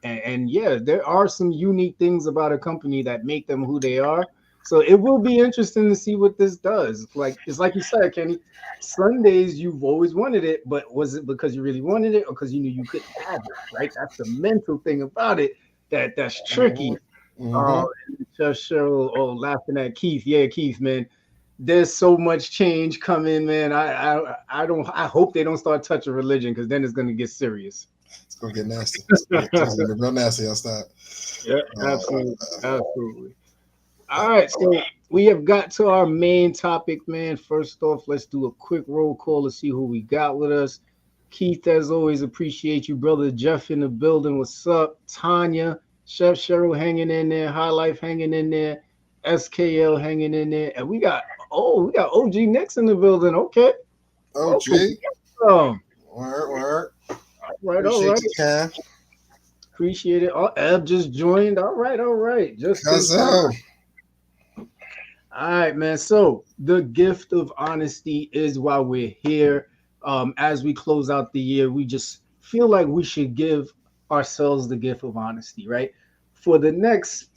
Speaker 3: And yeah, there are some unique things about a company that make them who they are. So it will be interesting to see what this does. It's like you said, Kenny. Sundays, you've always wanted it, but was it because you really wanted it, or because you knew you couldn't have it? Right? That's the mental thing about it. That's tricky. Just laughing at Keith. Yeah, Keith, man. There's so much change coming, man. I hope they don't start touching religion, because then it's gonna get serious.
Speaker 2: It's gonna get nasty. It's gonna get real nasty. I'll stop.
Speaker 3: Yeah, absolutely. All right, so we have got to our main topic, man. First off, let's do a quick roll call to see who we got with us. Keith, as always, appreciate you, brother. Jeff in the building. What's up? Tanya, Chef Cheryl hanging in there. High Life hanging in there. SKL hanging in there, and we got OG Next in the building. Okay.
Speaker 2: OG. Word.
Speaker 3: All right. Appreciate it. Eb just joined. All right. Just All right, man. So the gift of honesty is why we're here. As we close out the year, we just feel like we should give ourselves the gift of honesty, right? For the next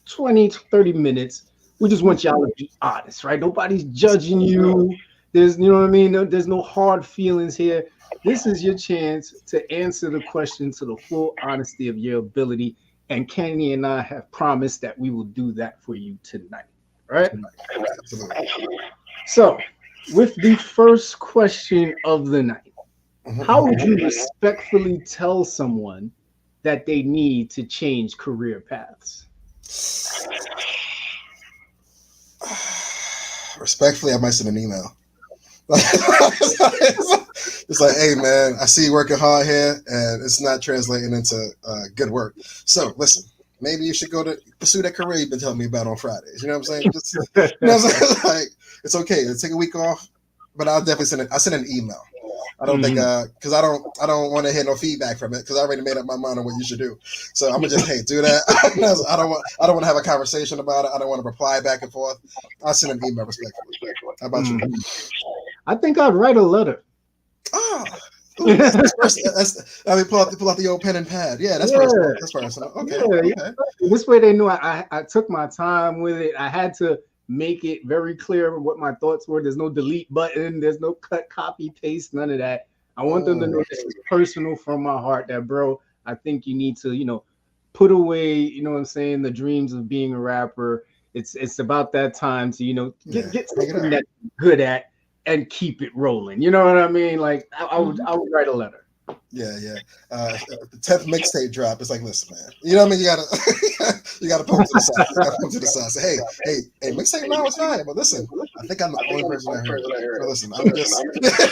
Speaker 3: 20 to 30 minutes, we just want y'all to be honest, right? Nobody's judging you. There's, you know what I mean? There's no hard feelings here. This is your chance to answer the question to the full honesty of your ability. And Kenny and I have promised that we will do that for you tonight, right?
Speaker 1: Absolutely.
Speaker 3: So, with the first question of the night, how would you respectfully tell someone that they need to change career paths?
Speaker 2: Respectfully, I might send an email. It's like, hey man, I see you working hard here, and it's not translating into good work. So listen, maybe you should go to pursue that career you've been telling me about on Fridays. You know what I'm saying? Just, you know what I'm saying? Like, it's okay to take a week off, but I'll definitely send it. I send an email. I don't think because I don't want to hear no feedback from it because I already made up my mind on what you should do. So I'm gonna just do that. I don't want to have a conversation about it. I don't want to reply back and forth. I'll send an email respectfully. How about you?
Speaker 3: I think I'd write a letter.
Speaker 2: Oh, ooh, that's I mean, pull out the old pen and pad. Yeah, that's personal. That's personal. Okay. Okay.
Speaker 3: This way they knew I took my time with it. I had to make it very clear what my thoughts were. There's no delete button. There's no cut, copy, paste, none of that. I want them to know this is personal from my heart that, bro, I think you need to, put away, you know what I'm saying, the dreams of being a rapper. It's about that time to, get something that you're good at and keep it rolling. You know what I mean? Like I would write a letter.
Speaker 2: Yeah. The 10th mixtape drop. It's like, listen, man. You know what I mean? You gotta put to the side. You gotta put to the side. Say, hey, mixtape now it's fine. But listen, I think I'm the only person that heard it. So listen, I'm just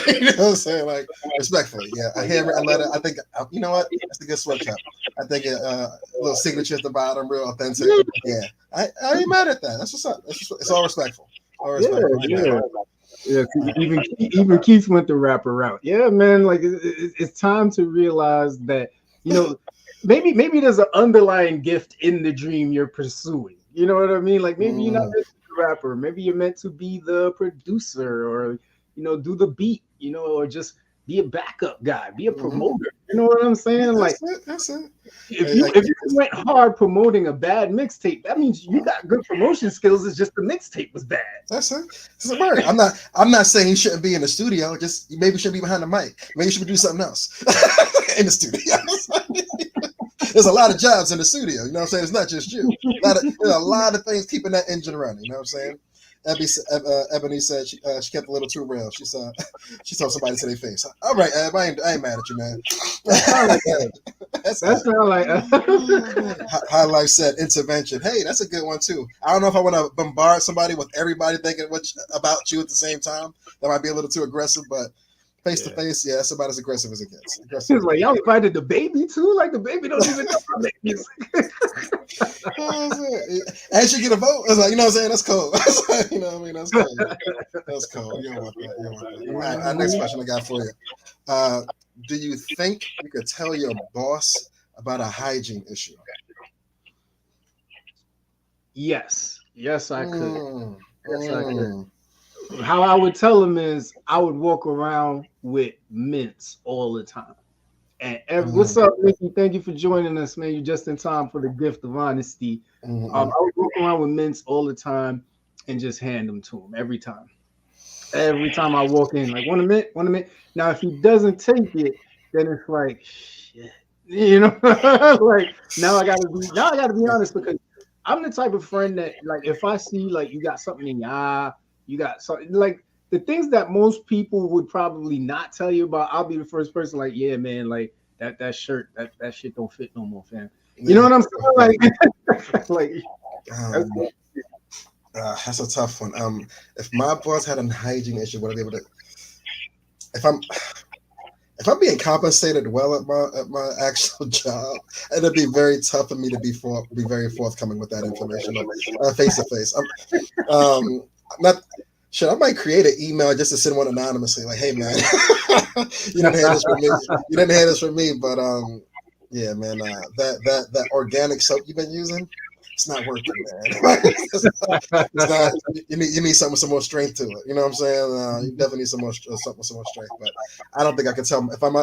Speaker 2: you know what I'm saying? Like respectfully. Yeah. A handwritten letter. I think you know what? That's a good sweatshirt. I think a little signature at the bottom, real authentic. Yeah. I ain't mad at that. That's what's up. It's all respectful. All respectful.
Speaker 3: Yeah, even Keith went the rapper route. Yeah, man, like it's time to realize that maybe there's an underlying gift in the dream you're pursuing. You know what I mean? Like maybe you're not meant to be a rapper. Maybe you're meant to be the producer, or do the beat. Or just be a backup guy, be a promoter. You know what I'm saying?
Speaker 2: That's it.
Speaker 3: If you went hard promoting a bad mixtape, that means you got good promotion skills. It's just the mixtape was bad.
Speaker 2: That's it. It's a word. I'm not saying he shouldn't be in the studio. Just maybe should be behind the mic. Maybe you should do something else in the studio. There's a lot of jobs in the studio. You know what I'm saying? It's not just you. There's a lot of things keeping that engine running. You know what I'm saying? Ebony said she kept a little too real. She told somebody to their face. All right, Eb, I ain't mad at you, man. That's
Speaker 3: like
Speaker 2: High Life said intervention. Hey, that's a good one too. I don't know if I want to bombard somebody with everybody thinking about you at the same time. That might be a little too aggressive, but face to face, yeah, that's about as aggressive as it gets.
Speaker 3: He was like, y'all invited the baby too? Like the baby don't even know about that music.
Speaker 2: And she get a vote. I was like, you know what I'm saying? That's cool. You know what I mean? That's cool. That's cool. You don't want that. All right, next question I got for you. Do you think you could tell your boss about a hygiene issue?
Speaker 3: Yes, I could. Yes, I could. How I would tell him is I would walk around with mints all the time. And what's up, Mickey? Thank you for joining us, man. You're just in time for the gift of honesty. I would walk around with mints all the time and just hand them to him every time. Every time I walk in, like, want a mint? Now, if he doesn't take it, then it's like, shit. Like now I gotta be honest, because I'm the type of friend that, like, if I see like you got something in your eye, you got something like the things that most people would probably not tell you about, I'll be the first person like, yeah, man, like that shirt, that shit don't fit no more, fam. You know what I'm saying?
Speaker 2: That's a tough one. If my boss had a hygiene issue, would I be able to? If I'm being compensated well at my actual job, it'd be very tough for me to be very forthcoming with that information face to face. I might create an email just to send one anonymously, like, "Hey, man, you didn't hear this from me. You didn't hear this from me, but yeah, man, that organic soap you've been using, it's not working, man. It's not, you need something with some more strength to it. You know what I'm saying? You definitely need something with some more strength. But I don't think I can tell them if I'm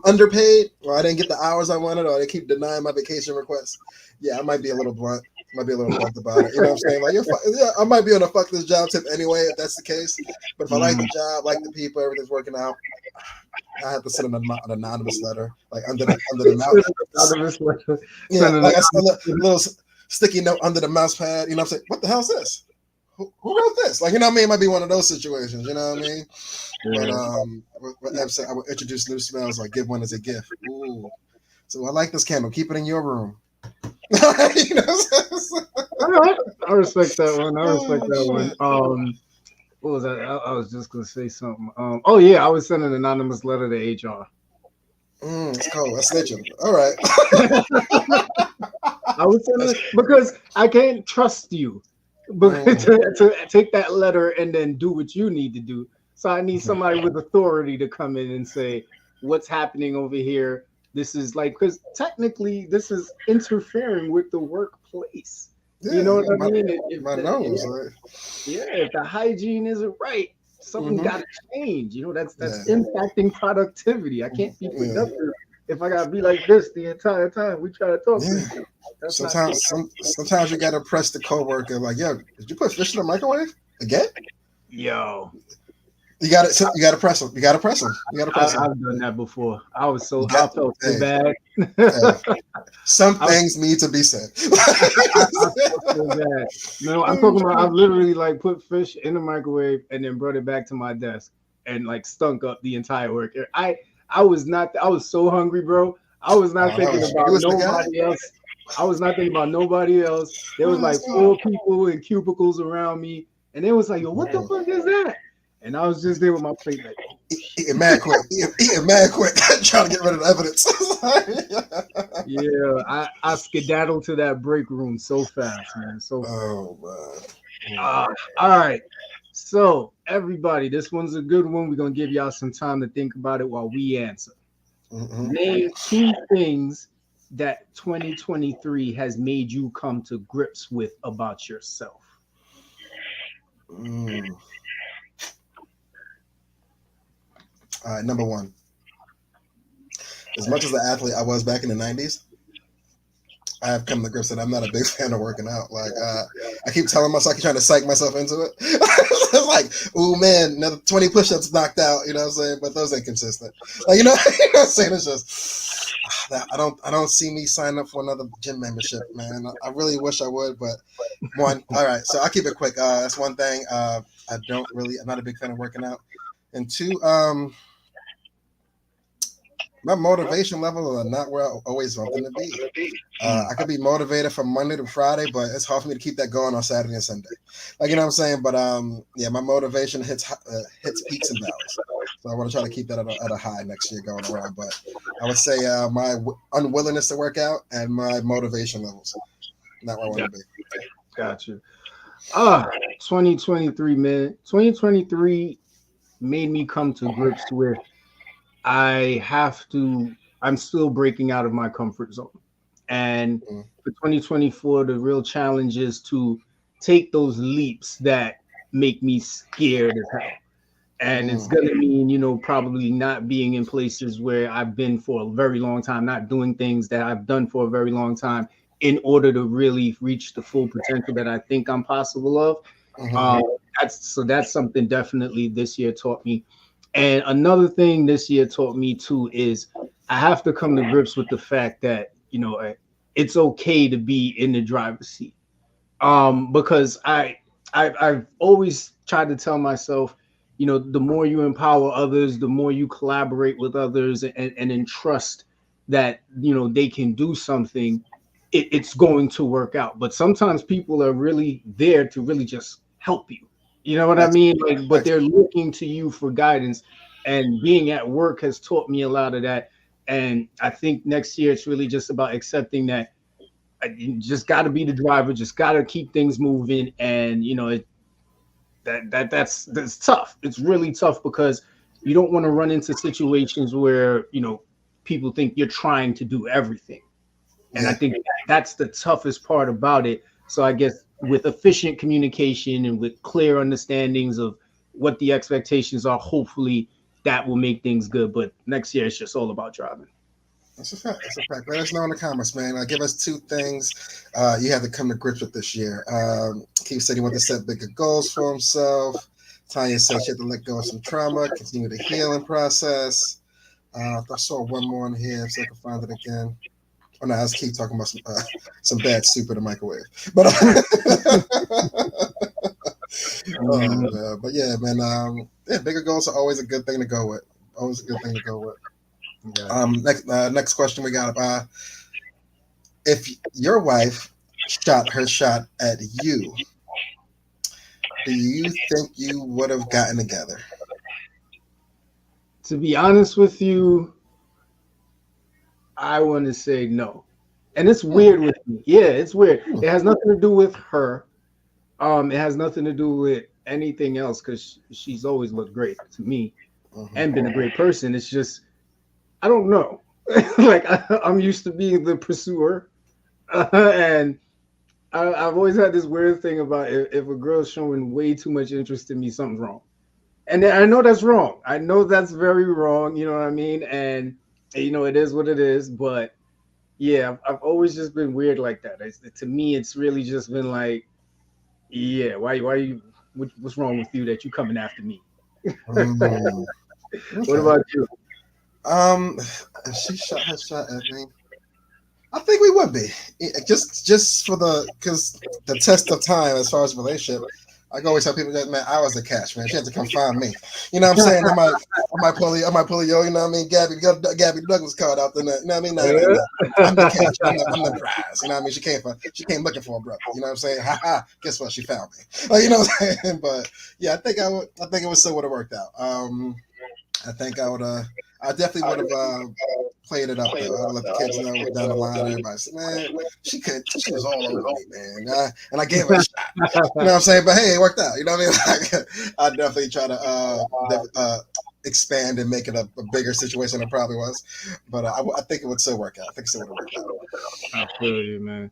Speaker 2: underpaid or I didn't get the hours I wanted or they keep denying my vacation requests. Yeah, I might be a little blunt. About it. You know what I'm saying? Like, I might be on a fuck this job tip anyway if that's the case. But if I like the job, like the people, everything's working out, I have to send an anonymous letter, like under the mouse. Yeah, like a little sticky note under the mouse pad. You know what I'm saying? What the hell is this? Who wrote this? Like, you know what I mean? It might be one of those situations. You know what I mean? Yeah. But Ev said I would introduce new smells, like give one as a gift. Ooh. So I like this candle. Keep it in your room. You know,
Speaker 3: all right. I respect that one. What was that? I was just gonna say something. Oh yeah, I was sending an anonymous letter to HR.
Speaker 2: It's cold. That's snitching. All right.
Speaker 3: I was sending because I can't trust you, but to take that letter and then do what you need to do. So I need somebody with authority to come in and say what's happening over here. This is like, because technically this is interfering with the workplace. Yeah, you know what I mean? If the hygiene isn't right, something got to change. You know, that's impacting productivity. I can't be productive if I gotta be like this the entire time we try to talk to each other.
Speaker 2: Sometimes you gotta press the coworker like, yo, did you put fish in the microwave again?
Speaker 3: Yo.
Speaker 2: You got to press them.
Speaker 3: I've done that before. I felt so bad.
Speaker 2: Some things need to be said.
Speaker 3: I felt so bad. No, I'm talking about I've literally like put fish in the microwave and then brought it back to my desk and like stunk up the entire work. I was so hungry, bro. I was not thinking about nobody else. I was not thinking about nobody else. There was like 4 people in cubicles around me, and it was like, yo, what the fuck is that? And I was just there with my plate, like
Speaker 2: eating mad quick, trying to get rid of the evidence.
Speaker 3: Yeah, I skedaddled to that break room so fast, man. Man. All right. So everybody, this one's a good one. We're gonna give y'all some time to think about it while we answer. Name 2 things that 2023 has made you come to grips with about yourself.
Speaker 2: All right, number 1. As much as the athlete I was back in the 90s, I have come to grips that I'm not a big fan of working out. Like, I keep telling myself, I keep trying to psych myself into it. It's like, oh man, another 20 push-ups knocked out, you know what I'm saying? But those ain't consistent. Like, you know what I'm saying? It's just, I don't see me signing up for another gym membership, man. I really wish I would, but all right, so I'll keep it quick. That's one thing. I'm not a big fan of working out. And 2, my motivation level are not where I always want them to be. I could be motivated from Monday to Friday, but it's hard for me to keep that going on Saturday and Sunday. Like, you know what I'm saying? But my motivation hits peaks and valleys. So I want to try to keep that at a high next year going around. But I would say my unwillingness to work out and my motivation levels, not where I want to be.
Speaker 3: Gotcha. 2023, man. 2023 made me come to grips with I'm still breaking out of my comfort zone. And for 2024, the real challenge is to take those leaps that make me scared as hell. And it's going to mean, probably not being in places where I've been for a very long time, not doing things that I've done for a very long time in order to really reach the full potential that I think I'm possible of. That's something definitely this year taught me. And another thing this year taught me too is I have to come to grips with the fact that, it's okay to be in the driver's seat. Because I've always tried to tell myself, the more you empower others, the more you collaborate with others and entrust that, they can do something, it's going to work out. But sometimes people are really there to really just help you. You know what I mean? But they're looking to you for guidance, and being at work has taught me a lot of that. And I think next year it's really just about accepting that you just got to be the driver, just got to keep things moving. And that's tough. It's really tough because you don't want to run into situations where people think you're trying to do everything. And I think that's the toughest part about it. So I guess with efficient communication and with clear understandings of what the expectations are, hopefully that will make things good. But next year, it's just all about driving.
Speaker 2: That's a fact. That's a fact. Let us know in the comments, man. Give us 2 things you have to come to grips with this year. Keith said he wanted to set bigger goals for himself. Tanya said she had to let go of some trauma, continue the healing process. I saw one more in here, so I can find it again. Oh no, I was Keith talking about some bad soup in the microwave. But but yeah, man. Bigger goals are always a good thing to go with. Always a good thing to go with. Yeah. Next question we got. If your wife shot her shot at you, do you think you would have gotten together?
Speaker 3: To be honest with you, I want to say no. And it's weird with me. Yeah, it's weird. It has nothing to do with her. It has nothing to do with anything else because she's always looked great to me and been a great person. It's just, I don't know. Like I'm used to being the pursuer. And I've always had this weird thing about if a girl's showing way too much interest in me, something's wrong. And I know that's wrong. I know that's very wrong. You know what I mean? And it is what it is. But yeah, I've always just been weird like that. To me, it's really just been like, yeah, why you? What's wrong with you that you coming after me? What about you?
Speaker 2: If she shot her shot at me, I think we would be just for because the test of time as far as relationship. I can always tell people that, man, I was the catch, man. She had to come find me. You know what I'm saying? I might pull you, you know what I mean? Gabby Douglas card out there. You know what I mean? No. I'm the catch. I'm the prize. You know what I mean? She came looking for a brother. You know what I'm saying? Ha. Guess what? She found me. Like, you know what I'm saying? But yeah, I think it would still would have worked out. I think I definitely would have played it up there. I would let the kids know down the line. Everybody said, man, she was all over me, man. And I gave her a shot. You know what I'm saying? But hey, it worked out. You know what I mean? I definitely try to expand and make it a bigger situation than it probably was. But I think it would still work out. I think it still would have worked out.
Speaker 3: I feel you, man.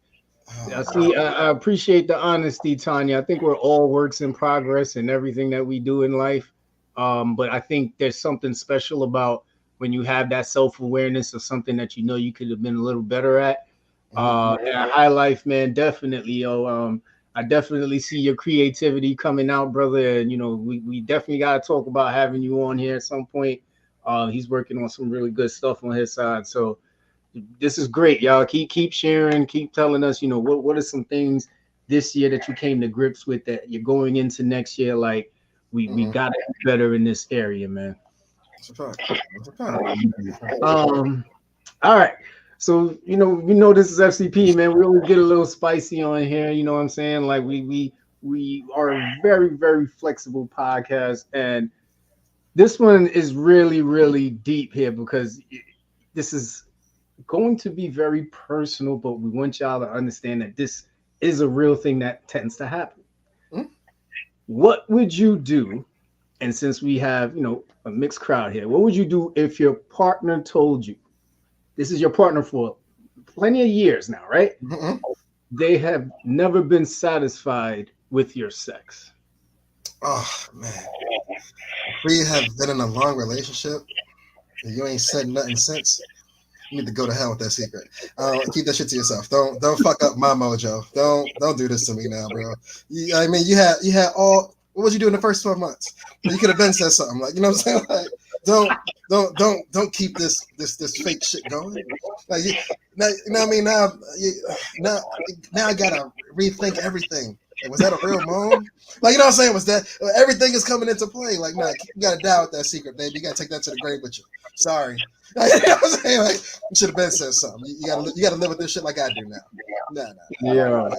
Speaker 3: I appreciate the honesty, Tanya. I think we're all works in progress in everything that we do in life. But I think there's something special about when you have that self-awareness of something that you could have been a little better at. And High Life, man, definitely, I definitely see your creativity coming out, brother. And, we definitely got to talk about having you on here at some point. He's working on some really good stuff on his side. So this is great, y'all. Keep sharing, keep telling us, what are some things this year that you came to grips with that you're going into next year? Like, we got to be better in this area, man. All right. So, this is FCP, man. We always get a little spicy on here. You know what I'm saying? Like we are a very, very flexible podcast. And this one is really, really deep here because this is going to be very personal, but we want y'all to understand that this is a real thing that tends to happen. What would you do? And since we have, a mixed crowd here, what would you do if your partner told you, this is your partner for plenty of years now, right? They have never been satisfied with your sex?
Speaker 2: Oh, man. We have been in a long relationship and you ain't said nothing since. You need to go to hell with that secret. Keep that shit to yourself. Don't fuck up my mojo. Don't do this to me now, bro. You had all. What would you do in the first 12 months? You could have been said something like, you know what I'm saying? Like, don't keep this fake shit going. Like, you know what I mean? Now I gotta rethink everything. Like, was that a real moan? Like, you know what I'm saying? Was that everything is coming into play? Like, nah, you gotta die with that secret, baby. You gotta take that to the grave with you. Sorry. Like, you know what I'm saying? Like, you should have been said something. You gotta live with this shit like I do now. Nah.
Speaker 3: Yeah.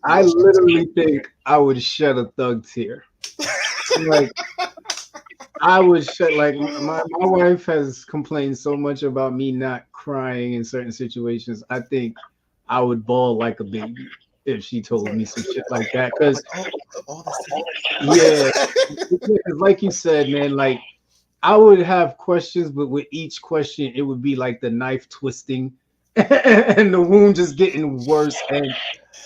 Speaker 3: I literally think I would shed a thug tear. Like, I would shed, like, my wife has complained so much about me not crying in certain situations. I think I would bawl like a baby if she told me some shit like that. Because, like you said, man, like, I would have questions, but with each question, it would be like the knife twisting and the wound just getting worse. And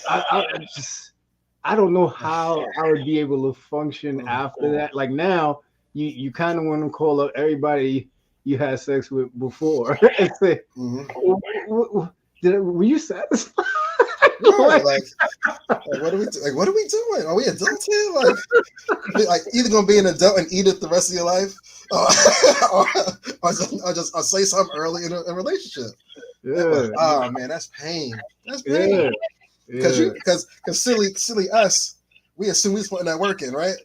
Speaker 3: I don't know how I would be able to function after that. Like now, you kind of want to call up everybody you had sex with before and say, were you satisfied?
Speaker 2: Right, like what are we doing? Are we adults here? Like either gonna be an adult and eat it the rest of your life, or just say something early in a relationship.
Speaker 3: Yeah.
Speaker 2: Oh man, that's pain. That's pain. Because silly us, we assume we was putting that work in, right?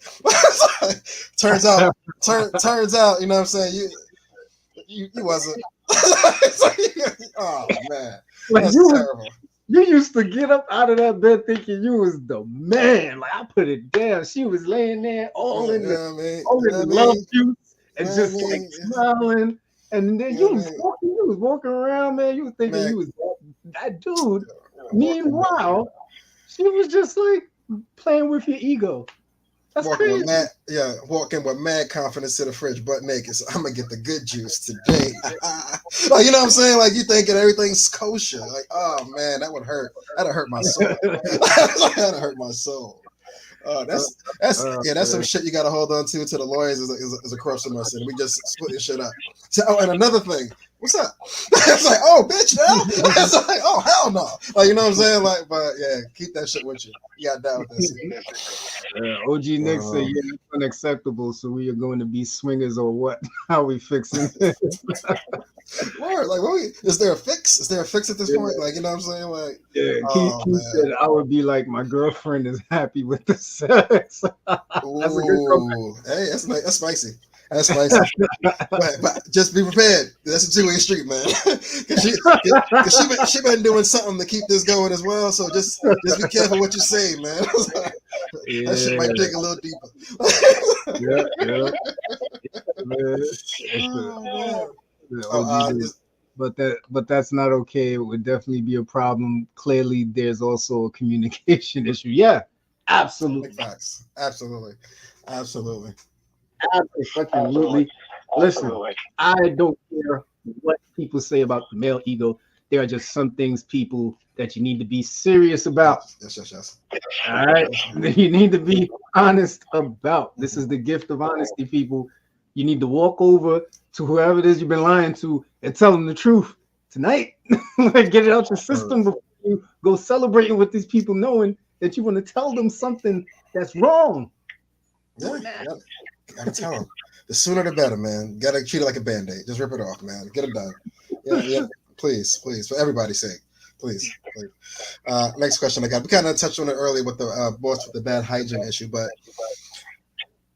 Speaker 2: turns out, you know what I'm saying? You wasn't. Oh man,
Speaker 3: like
Speaker 2: that's terrible.
Speaker 3: You used to get up out of that bed thinking you was the man. Like I put it down. She was laying there all in the love juice and just like smiling. And then you was walking around, man. You was thinking you was that dude. Meanwhile, she was just like playing with your ego. That's crazy.
Speaker 2: Walking with mad confidence to the fridge, butt naked. So I'm gonna get the good juice today. Like, you know what I'm saying? Like you thinking everything's kosher. Like, oh man, that would hurt. That'd hurt my soul. That'd hurt my soul. That's some shit you gotta hold on to the lawyers is a corruption us, and we just split your shit up. So, and another thing, what's up? It's like, oh bitch, no. It's like, oh hell no. Like, you know what I'm saying? Like, but yeah, keep that shit with you. You got down with that.
Speaker 3: OG Nick said, yeah, it's unacceptable. So we are going to be swingers or what? How we fixing this?
Speaker 2: Lord, like, is there a fix? Is there a fix at this point? Like, you know what I'm saying? Like,
Speaker 3: Keith said, I would be like, my girlfriend is happy with the sex. That's a good comment.
Speaker 2: Hey, that's spicy. That's spicy. but just be prepared. That's a two-way street, man. Cause she been doing something to keep this going as well. So just be careful what you say, man. That shit might dig a little
Speaker 3: deeper. But that's not okay. It would definitely be a problem. Clearly, there's also a communication issue. Yeah, absolutely.
Speaker 2: Facts. Absolutely.
Speaker 3: Listen, I don't care what people say about the male ego. There are just some things, people, that you need to be serious about.
Speaker 2: Yes.
Speaker 3: All right, you need to be honest about. This is the gift of honesty, people. You need to walk over to whoever it is you've been lying to and tell them the truth tonight. Get it out your system before you go celebrating with these people, knowing that you want to tell them something that's wrong.
Speaker 2: Yeah, gotta tell them. The sooner the better, man. Gotta treat it like a band-aid. Just rip it off, man. Get it done. Yeah. Please, for everybody's sake. Please. Next question I got. We kind of touched on it earlier with the boss with the bad hygiene issue, but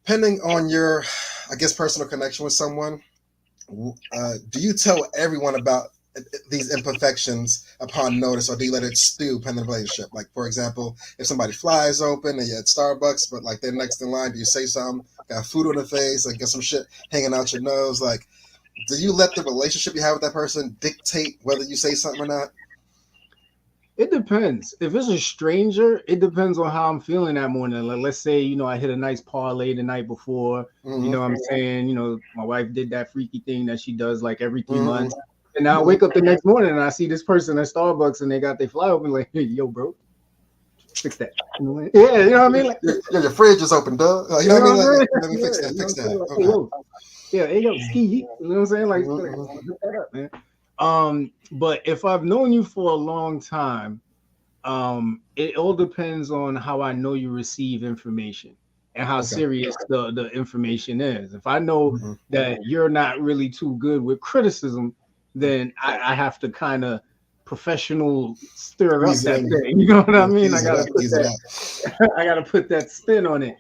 Speaker 2: depending on your, I guess, personal connection with someone, do you tell everyone about these imperfections upon notice, or do you let it stew pending the relationship? Like, for example, if somebody flies open and you're at Starbucks, but like they're next in line, do you say something? Got food on the face, like get some shit hanging out your nose? Like, do you let the relationship you have with that person dictate whether you say something or not?
Speaker 3: It depends. If it's a stranger, it depends on how I'm feeling that morning. Like, let's say, I hit a nice parlay the night before. Mm-hmm. You know what I'm saying? My wife did that freaky thing that she does like every 3 months. And I wake up the next morning and I see this person at Starbucks and they got their fly open, like, hey, yo, bro, fix that. Yeah, you know what I mean? Like,
Speaker 2: your fridge is open, dog. You know what I mean? Like, let me fix that.
Speaker 3: Like, hey, yo, ski. You know what I'm saying? Like, hook that up, man. But if I've known you for a long time, it all depends on how I know you receive information and how serious the information is. If I know that you're not really too good with criticism, then I have to kind of professional stir up that thing. You know what I mean? I gotta put that spin on it.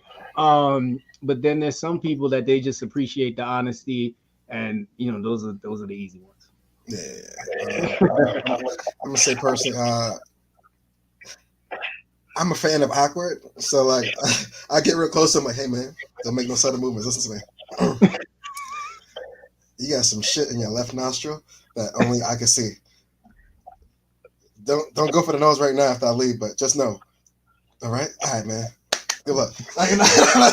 Speaker 3: But then there's some people that they just appreciate the honesty, and those are the easy ones.
Speaker 2: Yeah. I'm gonna say personally, I'm a fan of awkward, so like I get real close to them, like, hey man, don't make no sudden movements. Listen to me. You got some shit in your left nostril that only I can see. Don't go for the nose right now after I leave, but just know. All right, man. Good luck. I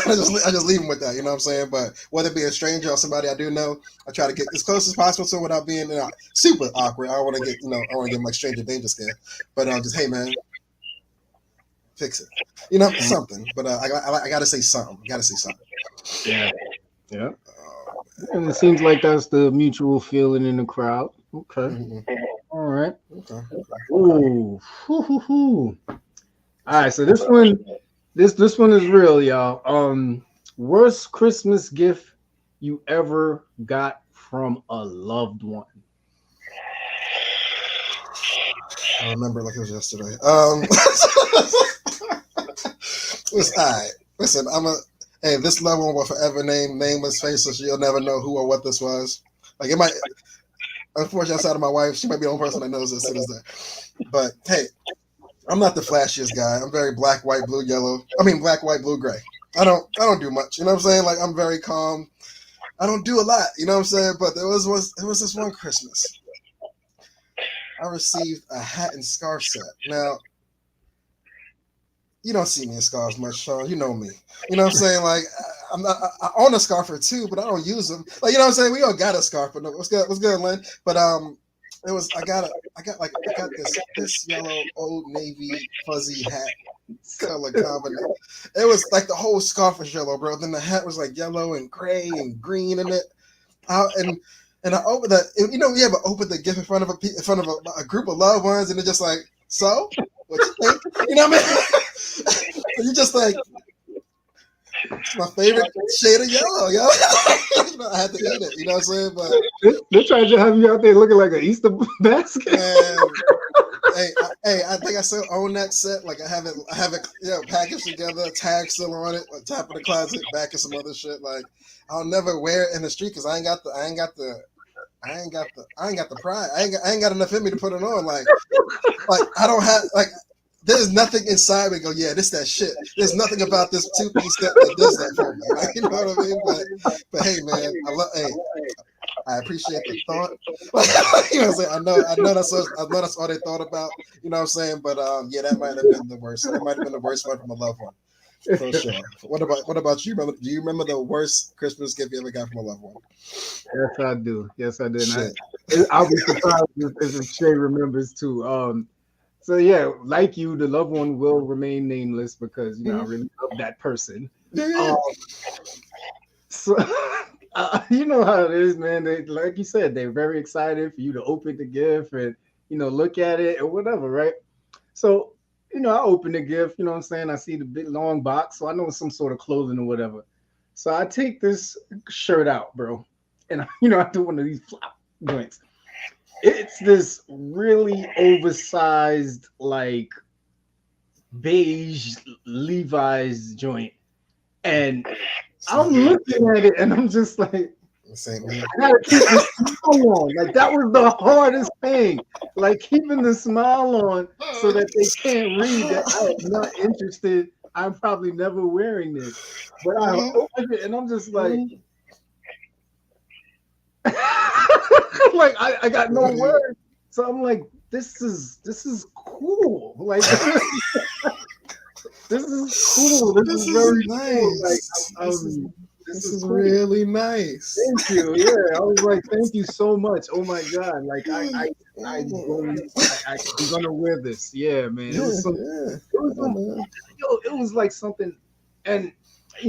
Speaker 2: just leave him with that, you know what I'm saying? But whether it be a stranger or somebody I do know, I try to get as close as possible to without being super awkward. I don't want to get, I want to give him like stranger danger scare. But just, hey, man, fix it. Something. But I got to say something.
Speaker 3: Yeah. Yeah. And it seems like that's the mutual feeling in the crowd. Okay.
Speaker 2: Mm-hmm.
Speaker 3: All right.
Speaker 2: Okay.
Speaker 3: Ooh. All right. So this one is real, y'all. Worst Christmas gift you ever got from a loved one?
Speaker 2: I remember like it was yesterday. It's all right. Listen, hey, this loved one will forever nameless, faceless. You'll never know who or what this was. Like it might. Unfortunately, outside of my wife, she might be the only person that knows this to this day. But hey, I'm not the flashiest guy. I'm very black, white, blue, yellow. I mean, black, white, blue, gray. I don't do much. You know what I'm saying? Like I'm very calm. I don't do a lot. You know what I'm saying? But there was this one Christmas. I received a hat and scarf set. Now, you don't see me in scarves much, Sean. You know me. You know what I'm saying? Like I own a scarf or two, but I don't use them. Like you know what I'm saying? We all got a scarf, but no, what's good, Lynn? But I got this yellow Old Navy fuzzy hat color combination. It was like the whole scarf was yellow, bro. Then the hat was like yellow and gray and green in it. And I opened that. You know, we ever opened the gift in front of a group of loved ones, and they're just like, "So, what you think?" You know what I mean? You just like, it's my favorite shade of yellow, yo. I had to eat it. You know what I'm saying? But
Speaker 3: they're trying to have you out there looking like an Easter basket.
Speaker 2: Man, I think I still own that set. Like I have it, packaged together, tag still on it, like top of the closet, back and some other shit. Like I'll never wear it in the street because I ain't got the pride. I ain't got enough in me to put it on. Like I don't have like. There's nothing inside me go, yeah, this that shit. There's nothing about this two-piece that does that for me. Like, you know what I mean? But hey, man, I appreciate the thought. You know what I'm saying? I know that's all they thought about. You know what I'm saying? But yeah, that might have been the worst. That might have been the worst one from a loved one. For sure. What about you? Do you remember the worst Christmas gift you ever got from a loved one?
Speaker 3: Yes, I do. And I'll be surprised if Shay remembers too. So yeah, like you, the loved one will remain nameless because I really love that person. So you know how it is, man. They, like you said, they're very excited for you to open the gift and look at it or whatever, right? So I open the gift. You know what I'm saying? I see the big long box, so I know it's some sort of clothing or whatever. So I take this shirt out, bro, and I do one of these flop joints. It's this really oversized, like beige Levi's joint, and I'm looking at it, and I'm just like, I gotta keep the smile on. Like that was the hardest thing, like keeping the smile on so that they can't read that I am not interested. I'm probably never wearing this, but I opened it, and I'm just like. Like I got no words, so I'm like, this is cool. Like this is cool. This is very nice. Like this is cool.
Speaker 2: Really nice.
Speaker 3: Thank you. Yeah, I was like, thank you so much. Oh my god, like I'm gonna wear this. Yeah, man. It was like something, and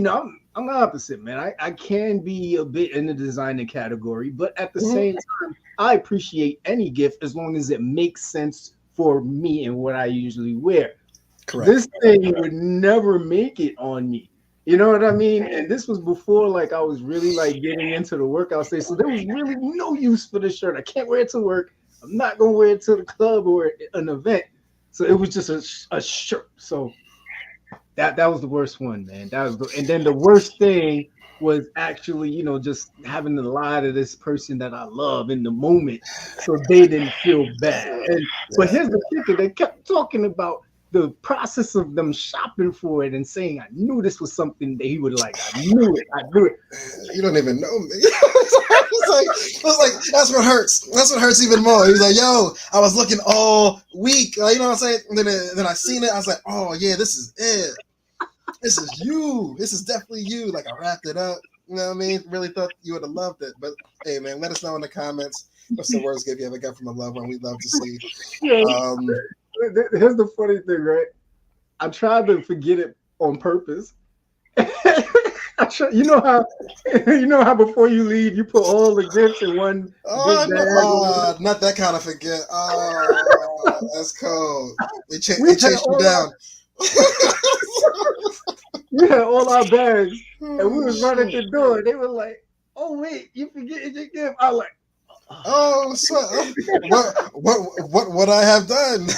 Speaker 3: I'm the opposite, man. I can be a bit in the designer category, but at the same time, I appreciate any gift as long as it makes sense for me and what I usually wear. Correct. This thing would never make it on me. You know what I mean? And this was before like I was really like getting into the workout stage. So there was really no use for this shirt. I can't wear it to work. I'm not gonna wear it to the club or an event. So it was just a shirt. So that was the worst one, man. And then the worst thing was actually, just having to lie to this person that I love in the moment, so they didn't feel bad. But here's the kicker: they kept talking about the process of them shopping for it and saying, "I knew this was something that he would like. I knew it.
Speaker 2: You don't even know me. It's like that's what hurts. That's what hurts even more. He was like, "Yo, I was looking all week. You know what I'm saying?" And then I seen it. I was like, "Oh yeah, this is it." this is you. This is definitely you. Like, I wrapped it up. You know what I mean? Really thought you would have loved it. But hey, man, let us know in the comments what's the worst gift you ever got from a loved one. We'd love to see.
Speaker 3: Here's the funny thing, right? I tried to forget it on purpose. You know how before you leave you put all the gifts in one big bag.
Speaker 2: Not that kind of forget. Oh, that's cold. They chased you down.
Speaker 3: We had all our bags, and we was running the door. They were like, "Oh wait, you forgetting your gift?" I was like,
Speaker 2: "Oh, so, what I have done?"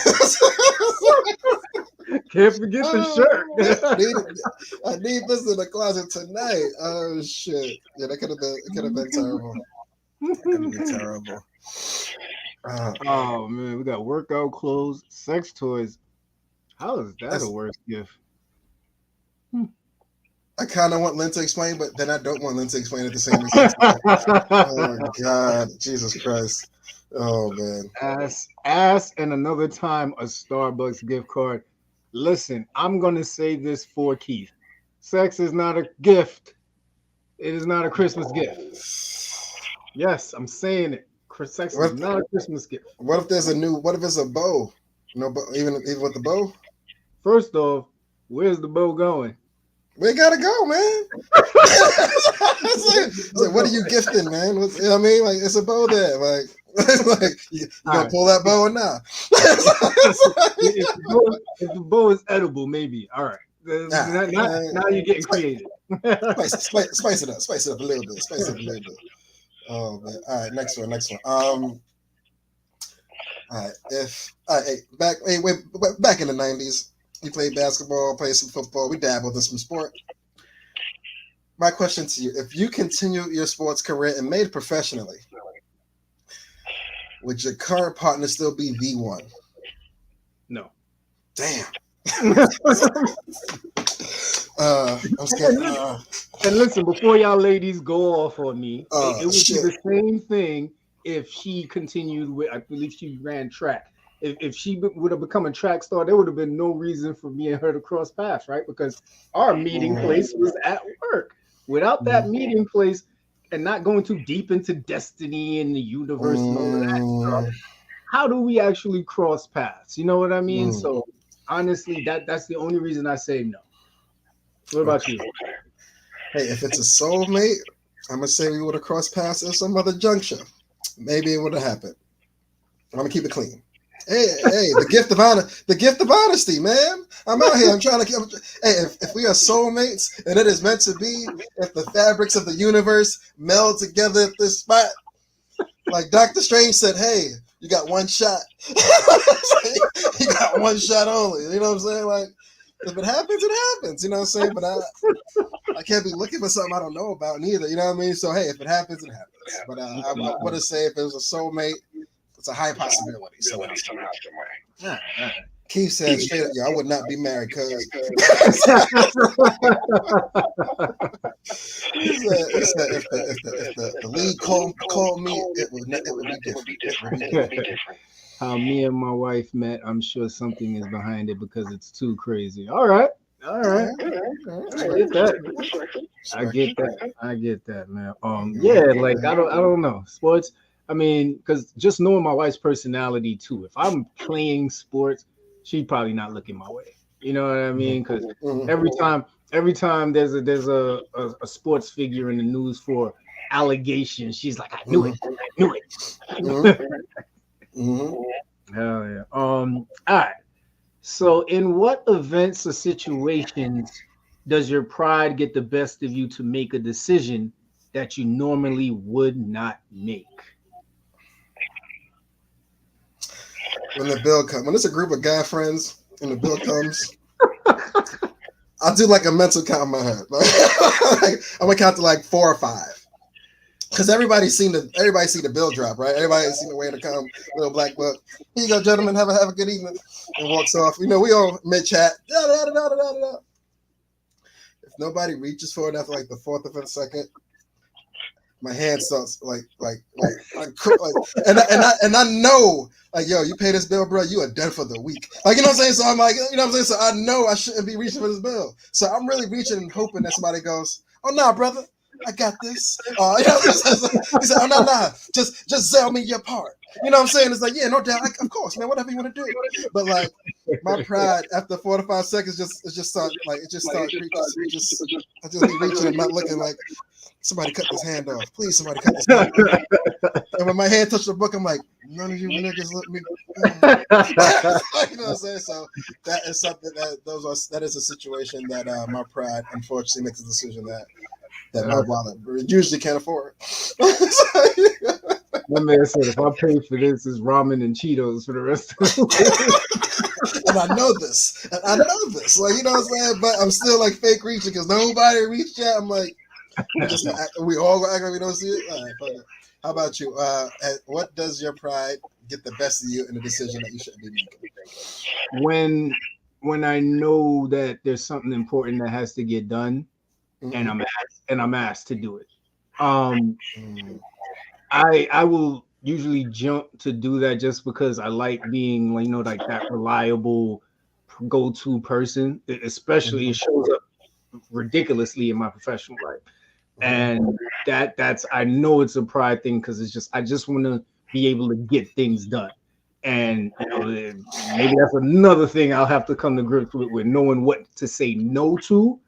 Speaker 3: Can't forget the shirt.
Speaker 2: I need this in the closet tonight. Oh shit! Yeah, that could have been terrible. That could have been terrible.
Speaker 3: Oh man, we got workout clothes, sex toys. How is that a worse gift?
Speaker 2: I kind of want Lynn to explain, but then I don't want Lynn to explain at the same time. Oh God, Jesus Christ! Oh man.
Speaker 3: Ass, and another time a Starbucks gift card. Listen, I'm gonna say this for Keith. Sex is not a gift. It is not a Christmas gift. Yes, I'm saying it. Sex is not a Christmas gift.
Speaker 2: What if it's a bow? No, even with the bow.
Speaker 3: First off, where's the bow going?
Speaker 2: We gotta go, man. It's like, what are you gifting, man? You know what I mean? Like, it's a bow there. Like you gonna pull that bow or not?
Speaker 3: If the bow is edible, maybe. All right. Now you're getting creative.
Speaker 2: Spice it up a little bit. Oh man. All right, next one. All right. Back in the 90s, you played basketball, played some football. We dabbled in some sport. My question to you: if you continue your sports career and made it professionally, would your current partner still be the one?
Speaker 3: No.
Speaker 2: Damn. I'm scared.
Speaker 3: And listen, before y'all ladies go off on me, it would be the same thing if she continued with, I believe she ran track. If she would have become a track star, there would have been no reason for me and her to cross paths, right? Because our meeting place was at work. Without that meeting place and not going too deep into destiny and the universe and all of that stuff, how do we actually cross paths? You know what I mean? So honestly, that's the only reason I say no. What about you?
Speaker 2: Hey, if it's a soulmate, I'm gonna say we would have crossed paths at some other juncture. Maybe it would have happened. I'm gonna keep it clean. Hey, the gift of honesty, man. I'm out here. I'm trying to. Hey, if we are soulmates and it is meant to be, if the fabrics of the universe meld together at this spot, like Dr. Strange said, hey, you got one shot. You got one shot only. You know what I'm saying? Like, if it happens, it happens. You know what I'm saying? But I can't be looking for something I don't know about neither. You know what I mean? So hey, if it happens, it happens. But I would say if it was a soulmate, it's a high possibility. Keith said straight up, I would not be married because he said if the league called me, it would be different.
Speaker 3: How me and my wife met, I'm sure something is behind it because it's too crazy. All right. I get that, man. Like I don't know. Sports, I mean, because just knowing my wife's personality too, if I'm playing sports, she's probably not looking my way. You know what I mean? Because every time there's a sports figure in the news for allegations, she's like, I knew it. Hell yeah. All right. So in what events or situations does your pride get the best of you to make a decision that you normally would not make?
Speaker 2: When the bill comes, when it's a group of guy friends and the bill comes, I'll do like a mental count in my head. Like, I'm gonna count to like 4 or 5. Because everybody's seen the bill drop, right? Everybody's seen the way to come, little black book. Here you go, gentlemen. Have a good evening, and walks off. You know, we all mid chat. If nobody reaches for it after like the 4th or 5th second, my hand starts like, and I know, like, yo, you pay this bill, bro, you are dead for the week. Like, you know what I'm saying? So I'm like, you know what I'm saying? So I know I shouldn't be reaching for this bill. So I'm really reaching and hoping that somebody goes, oh, nah, brother, I got this. You know, he said, oh, nah, just sell me your part. You know what I'm saying? It's like, yeah, no doubt, of course, man, whatever you want to do. But like, my pride after 4 to 5 seconds I just be reaching and not looking like, somebody cut this hand off. Please, somebody cut this hand off. And when my hand touched the book, I'm like, none of you niggas let me. You know what I'm saying? So that is something that is a situation that my pride unfortunately makes a decision that my wallet usually can't afford.
Speaker 3: My man said, if I pay for this, it's ramen and Cheetos for the rest of the week.
Speaker 2: And I know this. Like, you know what I'm saying? But I'm still like fake reaching because nobody reached yet. I'm like, we all act like we don't see it. All right, fuck it. How about you? What does your pride get the best of you in a decision that you shouldn't be
Speaker 3: making? When I know that there's something important that has to get done, and I'm asked to do it. I will usually jump to do that just because I like being, you know, like that reliable go-to person. Especially it shows up ridiculously in my professional life. And that's I know it's a pride thing because it's just I just want to be able to get things done. And you know, maybe that's another thing I'll have to come to grips with knowing what to say no to.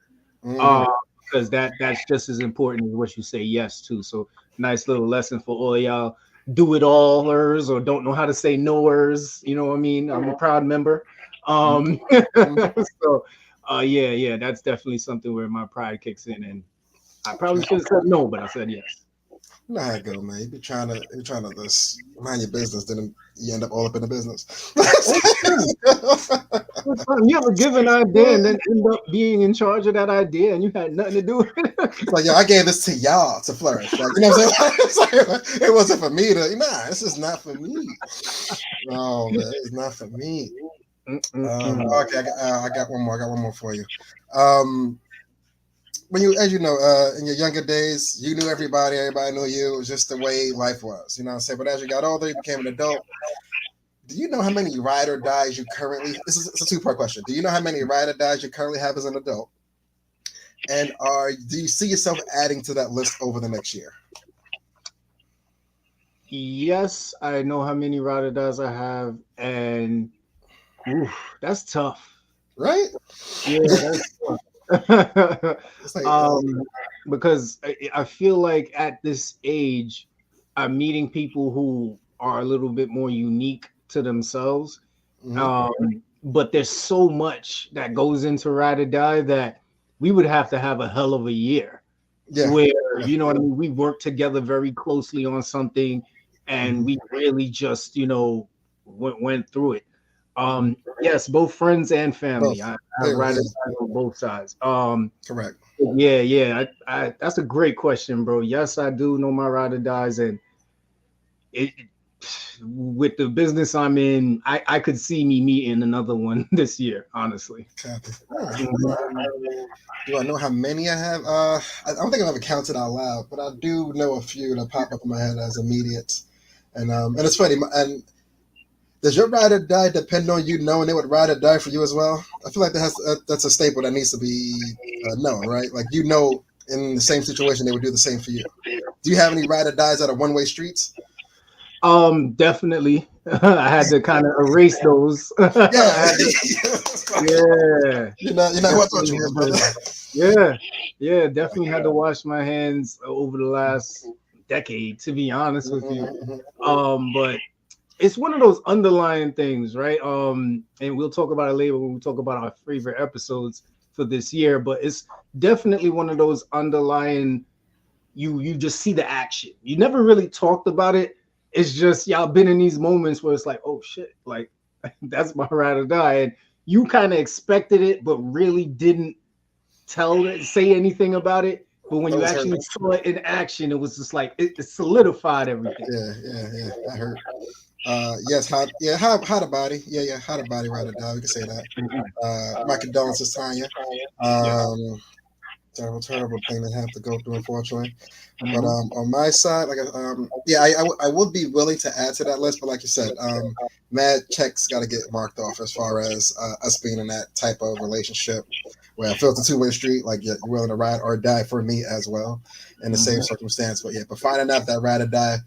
Speaker 3: Because that's just as important as what you say yes to. So nice little lesson for all y'all do-it-allers or don't know how to say no-ers. You know what I mean? I'm a proud member. So yeah, that's definitely something where my pride kicks in, and I probably should have said no, but I said yes.
Speaker 2: You know how it go, man. You be trying to just mind your business, then you end up all up in the business.
Speaker 3: You ever give an idea and then end up being in charge of that idea, and you had nothing to do with it?
Speaker 2: It's like, yo, I gave this to y'all to flourish. Like, you know what I'm saying? Like, it wasn't for me to. Nah, this is not for me. No, man, it's not for me. Okay, I got one more. I got one more for you. When you, as you know, in your younger days, you knew everybody knew you. It was just the way life was, you know what I'm saying? But as you got older, you became an adult. Do you know how many ride or dies you currently, it's a two-part question. Do you know how many ride or dies you currently have as an adult? And do you see yourself adding to that list over the next year?
Speaker 3: Yes, I know how many ride or dies I have, and that's tough.
Speaker 2: Right?
Speaker 3: Yeah, that's tough. Because I feel like at this age, I'm meeting people who are a little bit more unique to themselves. But there's so much that goes into ride or die that we would have to have a hell of a year. Where, you know what I mean, we work together very closely on something and we really just, you know, went through it. Yes, both friends and family. I ride or die on both sides.
Speaker 2: Correct.
Speaker 3: Yeah. I that's a great question, bro. Yes, I do know my ride or dies, and it with the business I'm in, I could see me meeting another one this year, honestly.
Speaker 2: Do I know how many I have? I don't think I've ever counted out loud, but I do know a few that pop up in my head as immediate. And it's funny. And does your ride or die depend on you knowing they would ride or die for you as well? I feel like that's a staple that needs to be known, right? Like, you know, in the same situation, they would do the same for you. Do you have any ride or dies that are one-way streets?
Speaker 3: Definitely. I had to kind of erase those.
Speaker 2: Yeah.
Speaker 3: Yeah.
Speaker 2: You're not what I thought you were, brother.
Speaker 3: Yeah, definitely had to wash my hands over the last decade, to be honest with you. But it's one of those underlying things, right? And we'll talk about it later when we talk about our favorite episodes for this year, but it's definitely one of those underlying, you just see the action. You never really talked about it. It's just y'all been in these moments where it's like, oh shit, like that's my ride or die. And you kind of expected it, but really didn't say anything about it. But when you actually saw it in action, it was just like it solidified everything.
Speaker 2: Yeah. That hurt. Yes, how the body. Yeah, how the body ride or die. We can say that. My condolences, Tanya. Terrible thing to have to go through, unfortunately. But on my side, I would be willing to add to that list, but like you said, mad checks got to get marked off as far as us being in that type of relationship where I feel it's a two-way street, like you're willing to ride or die for me as well in the same circumstance. But finding out that ride or die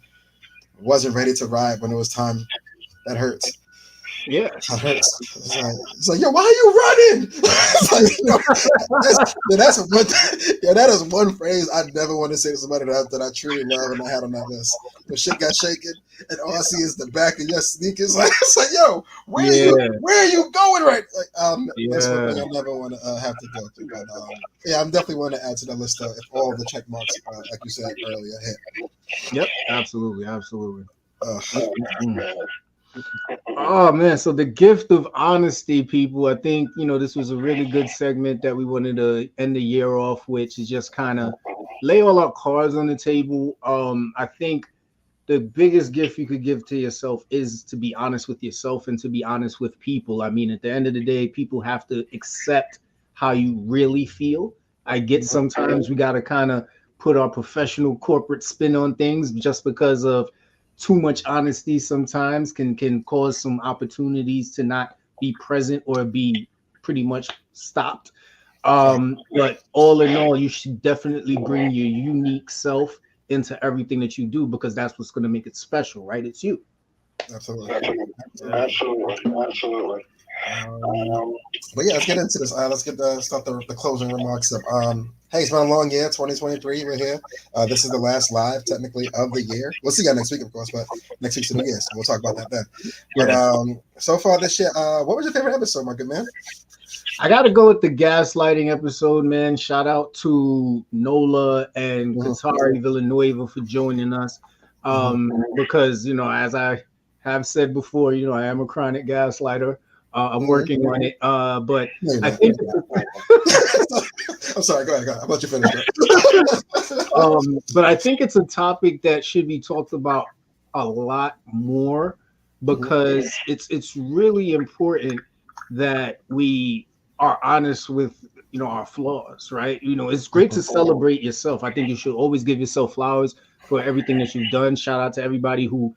Speaker 2: wasn't ready to ride when it was time, that hurts.
Speaker 3: Yeah,
Speaker 2: that hurts. It's like, yo, why are you running? That is one phrase I never want to say to somebody that I truly love and I had on that list. The shit got shaken, and all I see is the back of your sneakers. It's like, yo, where are you going right? That's one thing I never want to have to go through. But I'm definitely want to add to the list if all the check marks, like you said earlier, hit.
Speaker 3: Yep, absolutely. Oh man, so the gift of honesty, people. I think this was a really good segment that we wanted to end the year off, which is just kind of lay all our cards on the table. I think the biggest gift you could give to yourself is to be honest with yourself and to be honest with people. I mean, at the end of the day, people have to accept how you really feel. I get sometimes we got to kind of put our professional corporate spin on things just because of too much honesty sometimes can cause some opportunities to not be present or be pretty much stopped. But all in all, you should definitely bring your unique self into everything that you do because that's what's going to make it special, right? It's you.
Speaker 2: Absolutely. But let's get into this. Let's start the closing remarks up. Hey, it's been a long year, 2023. We're here. This is the last live, technically, of the year. We'll see you next week, of course, but next week's the new year, so we'll talk about that then. But so far this year, what was your favorite episode, my good man?
Speaker 3: I got to go with the gaslighting episode, man. Shout out to Nola and Katari Villanueva for joining us. Because, as I have said before, I am a chronic gaslighter. I'm working on it. But I think
Speaker 2: I'm sorry, go ahead. I'll let you finish.
Speaker 3: But I think it's a topic that should be talked about a lot more because it's really important that we are honest with our flaws, right? It's great to celebrate yourself. I think you should always give yourself flowers for everything that you've done. Shout out to everybody who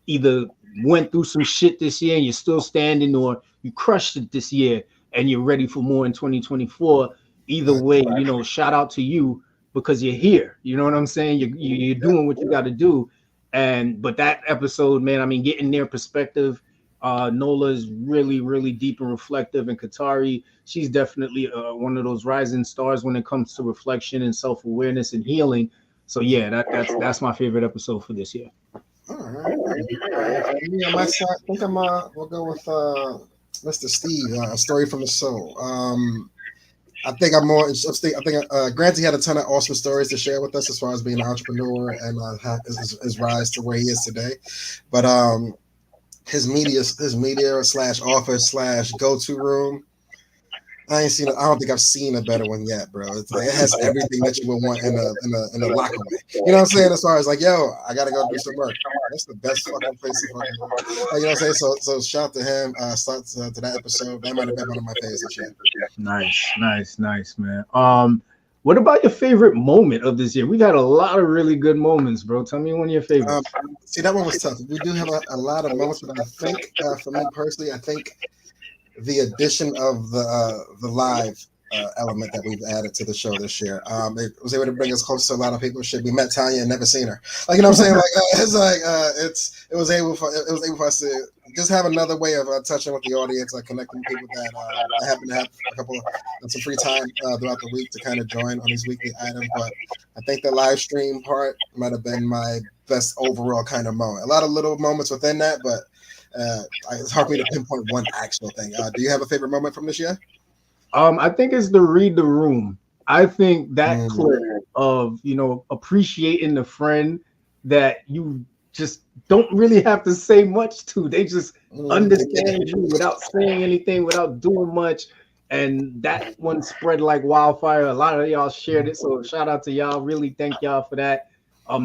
Speaker 3: either went through some shit this year and you're still standing, or you crushed it this year and you're ready for more in 2024. Either way, shout out to you because you're here. You know what I'm saying? You're doing what you got to do. But that episode, man, I mean, getting their perspective. Nola is really, really deep and reflective, and Katari, she's definitely one of those rising stars when it comes to reflection and self-awareness and healing. So yeah, that's my favorite episode for this year.
Speaker 2: All right. Me on my side, I think we'll go with Mr. Steve, A Story from the Soul. I think Granty had a ton of awesome stories to share with us as far as being an entrepreneur and his rise to where he is today. But his media / office / go-to room, I don't think I've seen a better one yet, bro. It's like it has everything that you would want in a locker way. You know what I'm saying? As far as like, yo, I gotta go do some work. That's the best fucking place to fucking work. You know what I'm saying? So shout out to him. Start to that episode. That might have been one of my favorites this year.
Speaker 3: Nice, man. What about your favorite moment of this year? We've had a lot of really good moments, bro. Tell me one of your favorites.
Speaker 2: See, that one was tough. We do have a lot of moments, but I think for me personally, I think the addition of the live element that we've added to the show this year, it was able to bring us close to a lot of people. We met Tanya and never seen her. Like, you know what I'm saying? Like it was able for us to just have another way of touching with the audience, like connecting with people that I happen to have a couple of some free time throughout the week to kind of join on these weekly items. But I think the live stream part might have been my best overall kind of moment. A lot of little moments within that, but it's hard for me to pinpoint one actual thing. Do you have a favorite moment from this year?
Speaker 3: I think it's the read the room. I think that clip of appreciating the friend that you just don't really have to say much to. They just understand you without saying anything, without doing much. And that one spread like wildfire. A lot of y'all shared it. So shout out to y'all. Really thank y'all for that.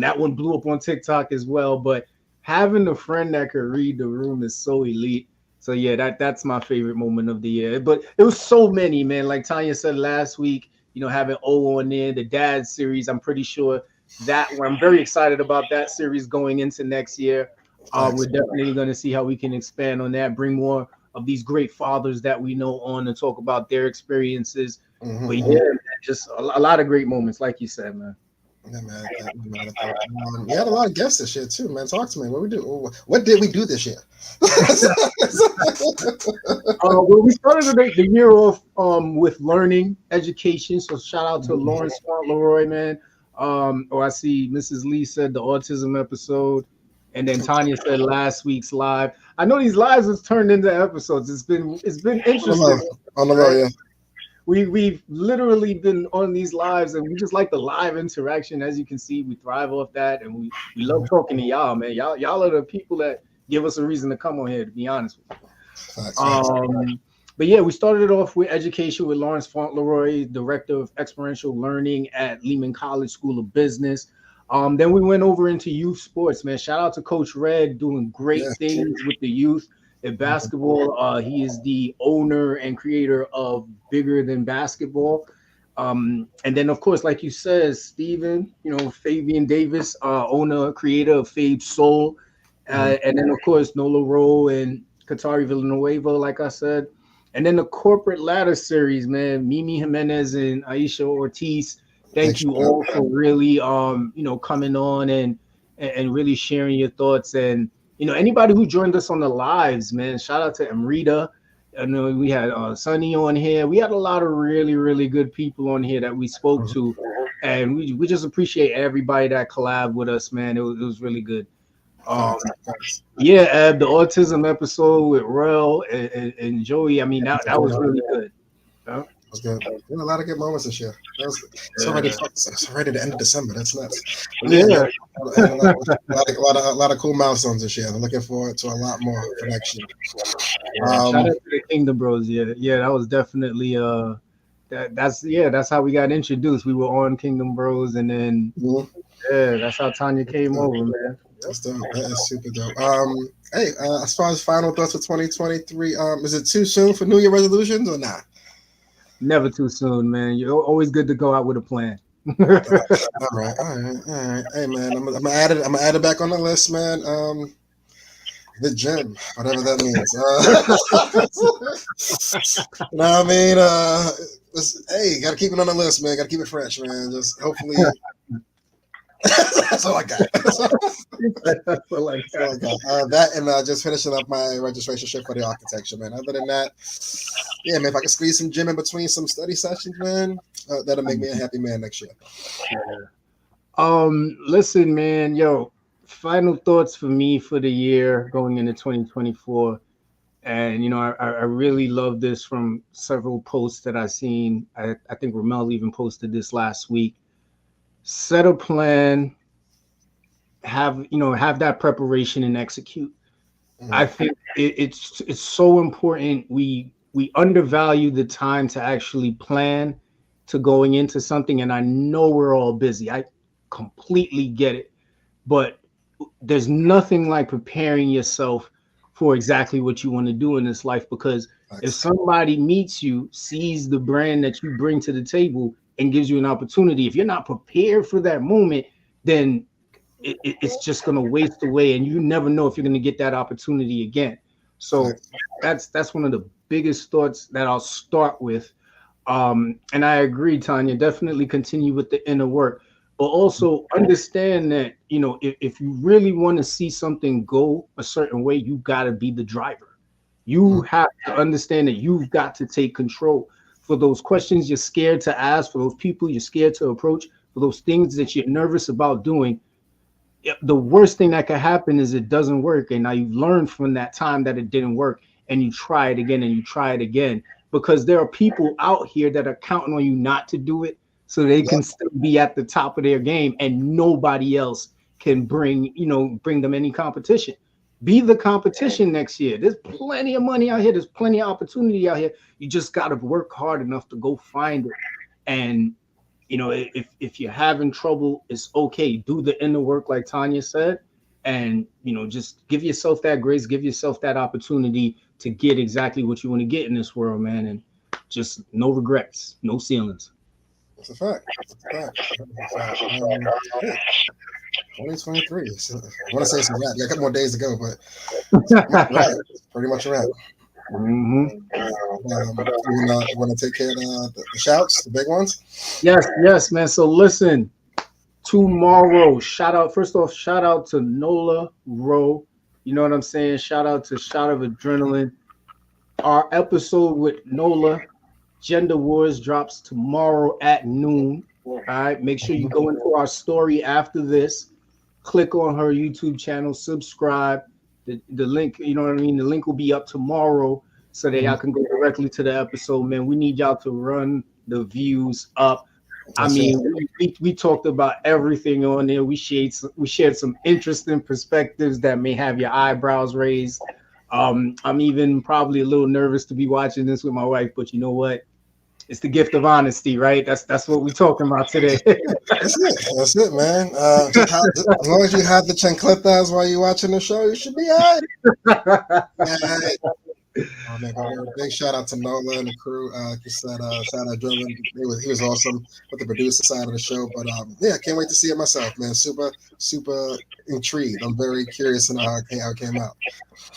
Speaker 3: That one blew up on TikTok as well. But having a friend that could read the room is so elite. So yeah, that's my favorite moment of the year. But it was so many, man. Like Tanya said last week, having O on there, the dad series. I'm pretty sure that one, I'm very excited about that series going into next year. We're definitely going to see how we can expand on that, bring more of these great fathers that we know on and talk about their experiences. But yeah, man, just a lot of great moments, like you said, man.
Speaker 2: Yeah, man. We had a lot of guests this year too, man. Talk to me. What did we do this year?
Speaker 3: Well, we started the year off with learning education. So shout out to Lawrence Fauntleroy, man. I see Mrs. Lee said the autism episode, and then Tanya said last week's live. I know these lives has turned into episodes. It's been interesting.
Speaker 2: On the road, yeah.
Speaker 3: We've literally been on these lives, and we just like the live interaction. As you can see, we thrive off that, and we love talking to y'all, man. Y'all are the people that give us a reason to come on here, to be honest with you. But yeah, we started it off with education with Lawrence Fauntleroy, Director of Experiential Learning at Lehman College School of Business. Then we went over into youth sports, man. Shout out to Coach Red, doing great things with the youth. In basketball, he is the owner and creator of Bigger Than Basketball. And then, of course, like you said, Steven, Fabian Davis, owner, creator of Fabe Soul. And then, of course, Nola Rowe and Qatari Villanueva, like I said. And then the Corporate Ladder Series, man, Mimi Jimenez and Aisha Ortiz. Thank you all for really, coming on and really sharing your thoughts. And anybody who joined us on the lives, man, shout out to Amrita. I know we had Sunny on here. We had a lot of really, really good people on here that we spoke to. And we just appreciate everybody that collabed with us, man. It was really good. Yeah, Ab, the autism episode with Rel and Joey. I mean, that was really good.
Speaker 2: That was good. A lot of good moments this year. It's already the end of December. That's nuts.
Speaker 3: Yeah.
Speaker 2: A lot of cool milestones this year. I'm looking forward to a lot more for next year.
Speaker 3: Shout out to the Kingdom Bros. Yeah, that was definitely that's how we got introduced. We were on Kingdom Bros, and then that's how Tanya came over, man.
Speaker 2: That's dope. That is super dope. Hey, as far as final thoughts for 2023, is it too soon for New Year resolutions or not?
Speaker 3: Never too soon, man. You're always good to go out with a plan.
Speaker 2: All right. Hey, man, I'm gonna add it back on the list, man. The gym, whatever that means. You know what I mean? Hey, gotta keep it on the list, man. Gotta keep it fresh, man. Just hopefully. That's all I got. That and just finishing up my registration for the architecture, man. Other than that, yeah, man, if I can squeeze some gym in between some study sessions, man, that'll make me a happy man next year.
Speaker 3: Listen, man, final thoughts for me for the year going into 2024. And, I really love this from several posts that I've seen. I think Ramel even posted this last week. Set a plan, have that preparation and execute. I think it's so important. We undervalue the time to actually plan to going into something. And I know we're all busy. I completely get it. But there's nothing like preparing yourself for exactly what you want to do in this life, because if somebody meets you, sees the brand that you bring to the table, and gives you an opportunity, if you're not prepared for that moment, then it's just going to waste away, and you never know if you're going to get that opportunity again. So that's one of the biggest thoughts that I'll start with. And I agree, Tanya, definitely continue with the inner work, but also understand that, if you really want to see something go a certain way, you got to be the driver. You have to understand that you've got to take control. For those questions you're scared to ask, for those people you're scared to approach, for those things that you're nervous about doing, the worst thing that could happen is it doesn't work. And now you've learned from that time that it didn't work, and you try it again and you try it again, because there are people out here that are counting on you not to do it so they can still be at the top of their game, and nobody else can bring them any competition. Be the competition next year. There's plenty of money out here. There's plenty of opportunity out here. You just got to work hard enough to go find it. And, if you're having trouble, it's okay. Do the inner work, like Tanya said, and, just give yourself that grace, give yourself that opportunity to get exactly what you want to get in this world, man. And just no regrets, no ceilings.
Speaker 2: It's a fact. It's a fact.
Speaker 1: That's a fact.
Speaker 2: 2023. So, I want to say it's a wrap. Yeah, a couple more days to go, but it's pretty much a wrap.
Speaker 3: Mm-hmm.
Speaker 2: You want to take care of the shouts, the big ones?
Speaker 3: Yes, man. So listen, tomorrow, first off, shout out to Nola Rowe. You know what I'm saying? Shout out to Shot of Adrenaline. Our episode with Nola, Gender Wars, drops tomorrow at noon. All right. Make sure you go into our story after this. Click on her YouTube channel, subscribe. The link, you know what I mean? The link will be up tomorrow so that y'all can go directly to the episode, man. We need y'all to run the views up. I mean, we talked about everything on there. We shared some interesting perspectives that may have your eyebrows raised. I'm even probably a little nervous to be watching this with my wife, but you know what? It's the gift of honesty, right? That's what we're talking about today.
Speaker 2: That's it, man. As long as you have the chancletas while you're watching the show, you should be all right. Oh, man, big shout out to Nola and the crew. Like you said, shout out Drilling. He was awesome with the producer side of the show. But yeah, I can't wait to see it myself, man. Super intrigued. I'm very curious to know how it came out.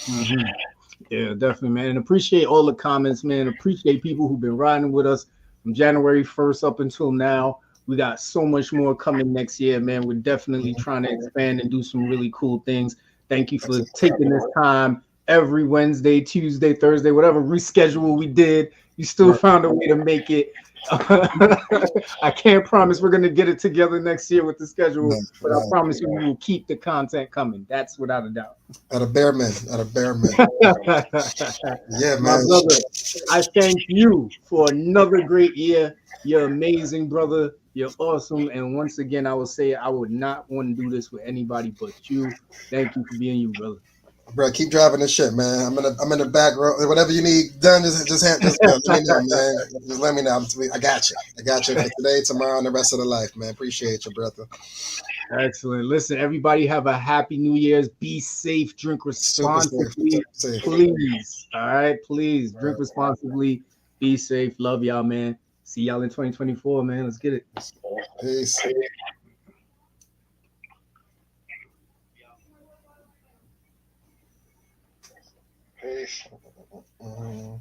Speaker 3: Mm-hmm. Yeah, definitely, man. And appreciate all the comments, man. Appreciate people who've been riding with us from January 1st up until now. We got so much more coming next year, man. We're definitely trying to expand and do some really cool things. Thank you for taking this time every Wednesday, Tuesday, Thursday, whatever reschedule we did. You still found a way to make it. I can't promise we're going to get it together next year with the schedule, but I promise you we will keep the content coming. That's without a doubt.
Speaker 2: At a bare minimum. Yeah, man.
Speaker 3: My brother, I thank you for another great year. You're amazing, brother. You're awesome. And once again, I will say I would not want to do this with anybody but you. Thank you for being you, brother.
Speaker 2: Bro, keep driving this shit, man. I'm in the back row. Whatever you need done, just let me know, man. Just let me know. I got you. I got you for today, tomorrow, and the rest of the life, man. Appreciate you, brother.
Speaker 3: Excellent. Listen, everybody have a happy New Year's. Be safe. Drink responsibly. Safe. Please. All right. Please drink responsibly. Be safe. Love y'all, man. See y'all in 2024, man. Let's get it.
Speaker 2: Peace.
Speaker 1: Peace.
Speaker 2: Mm-hmm.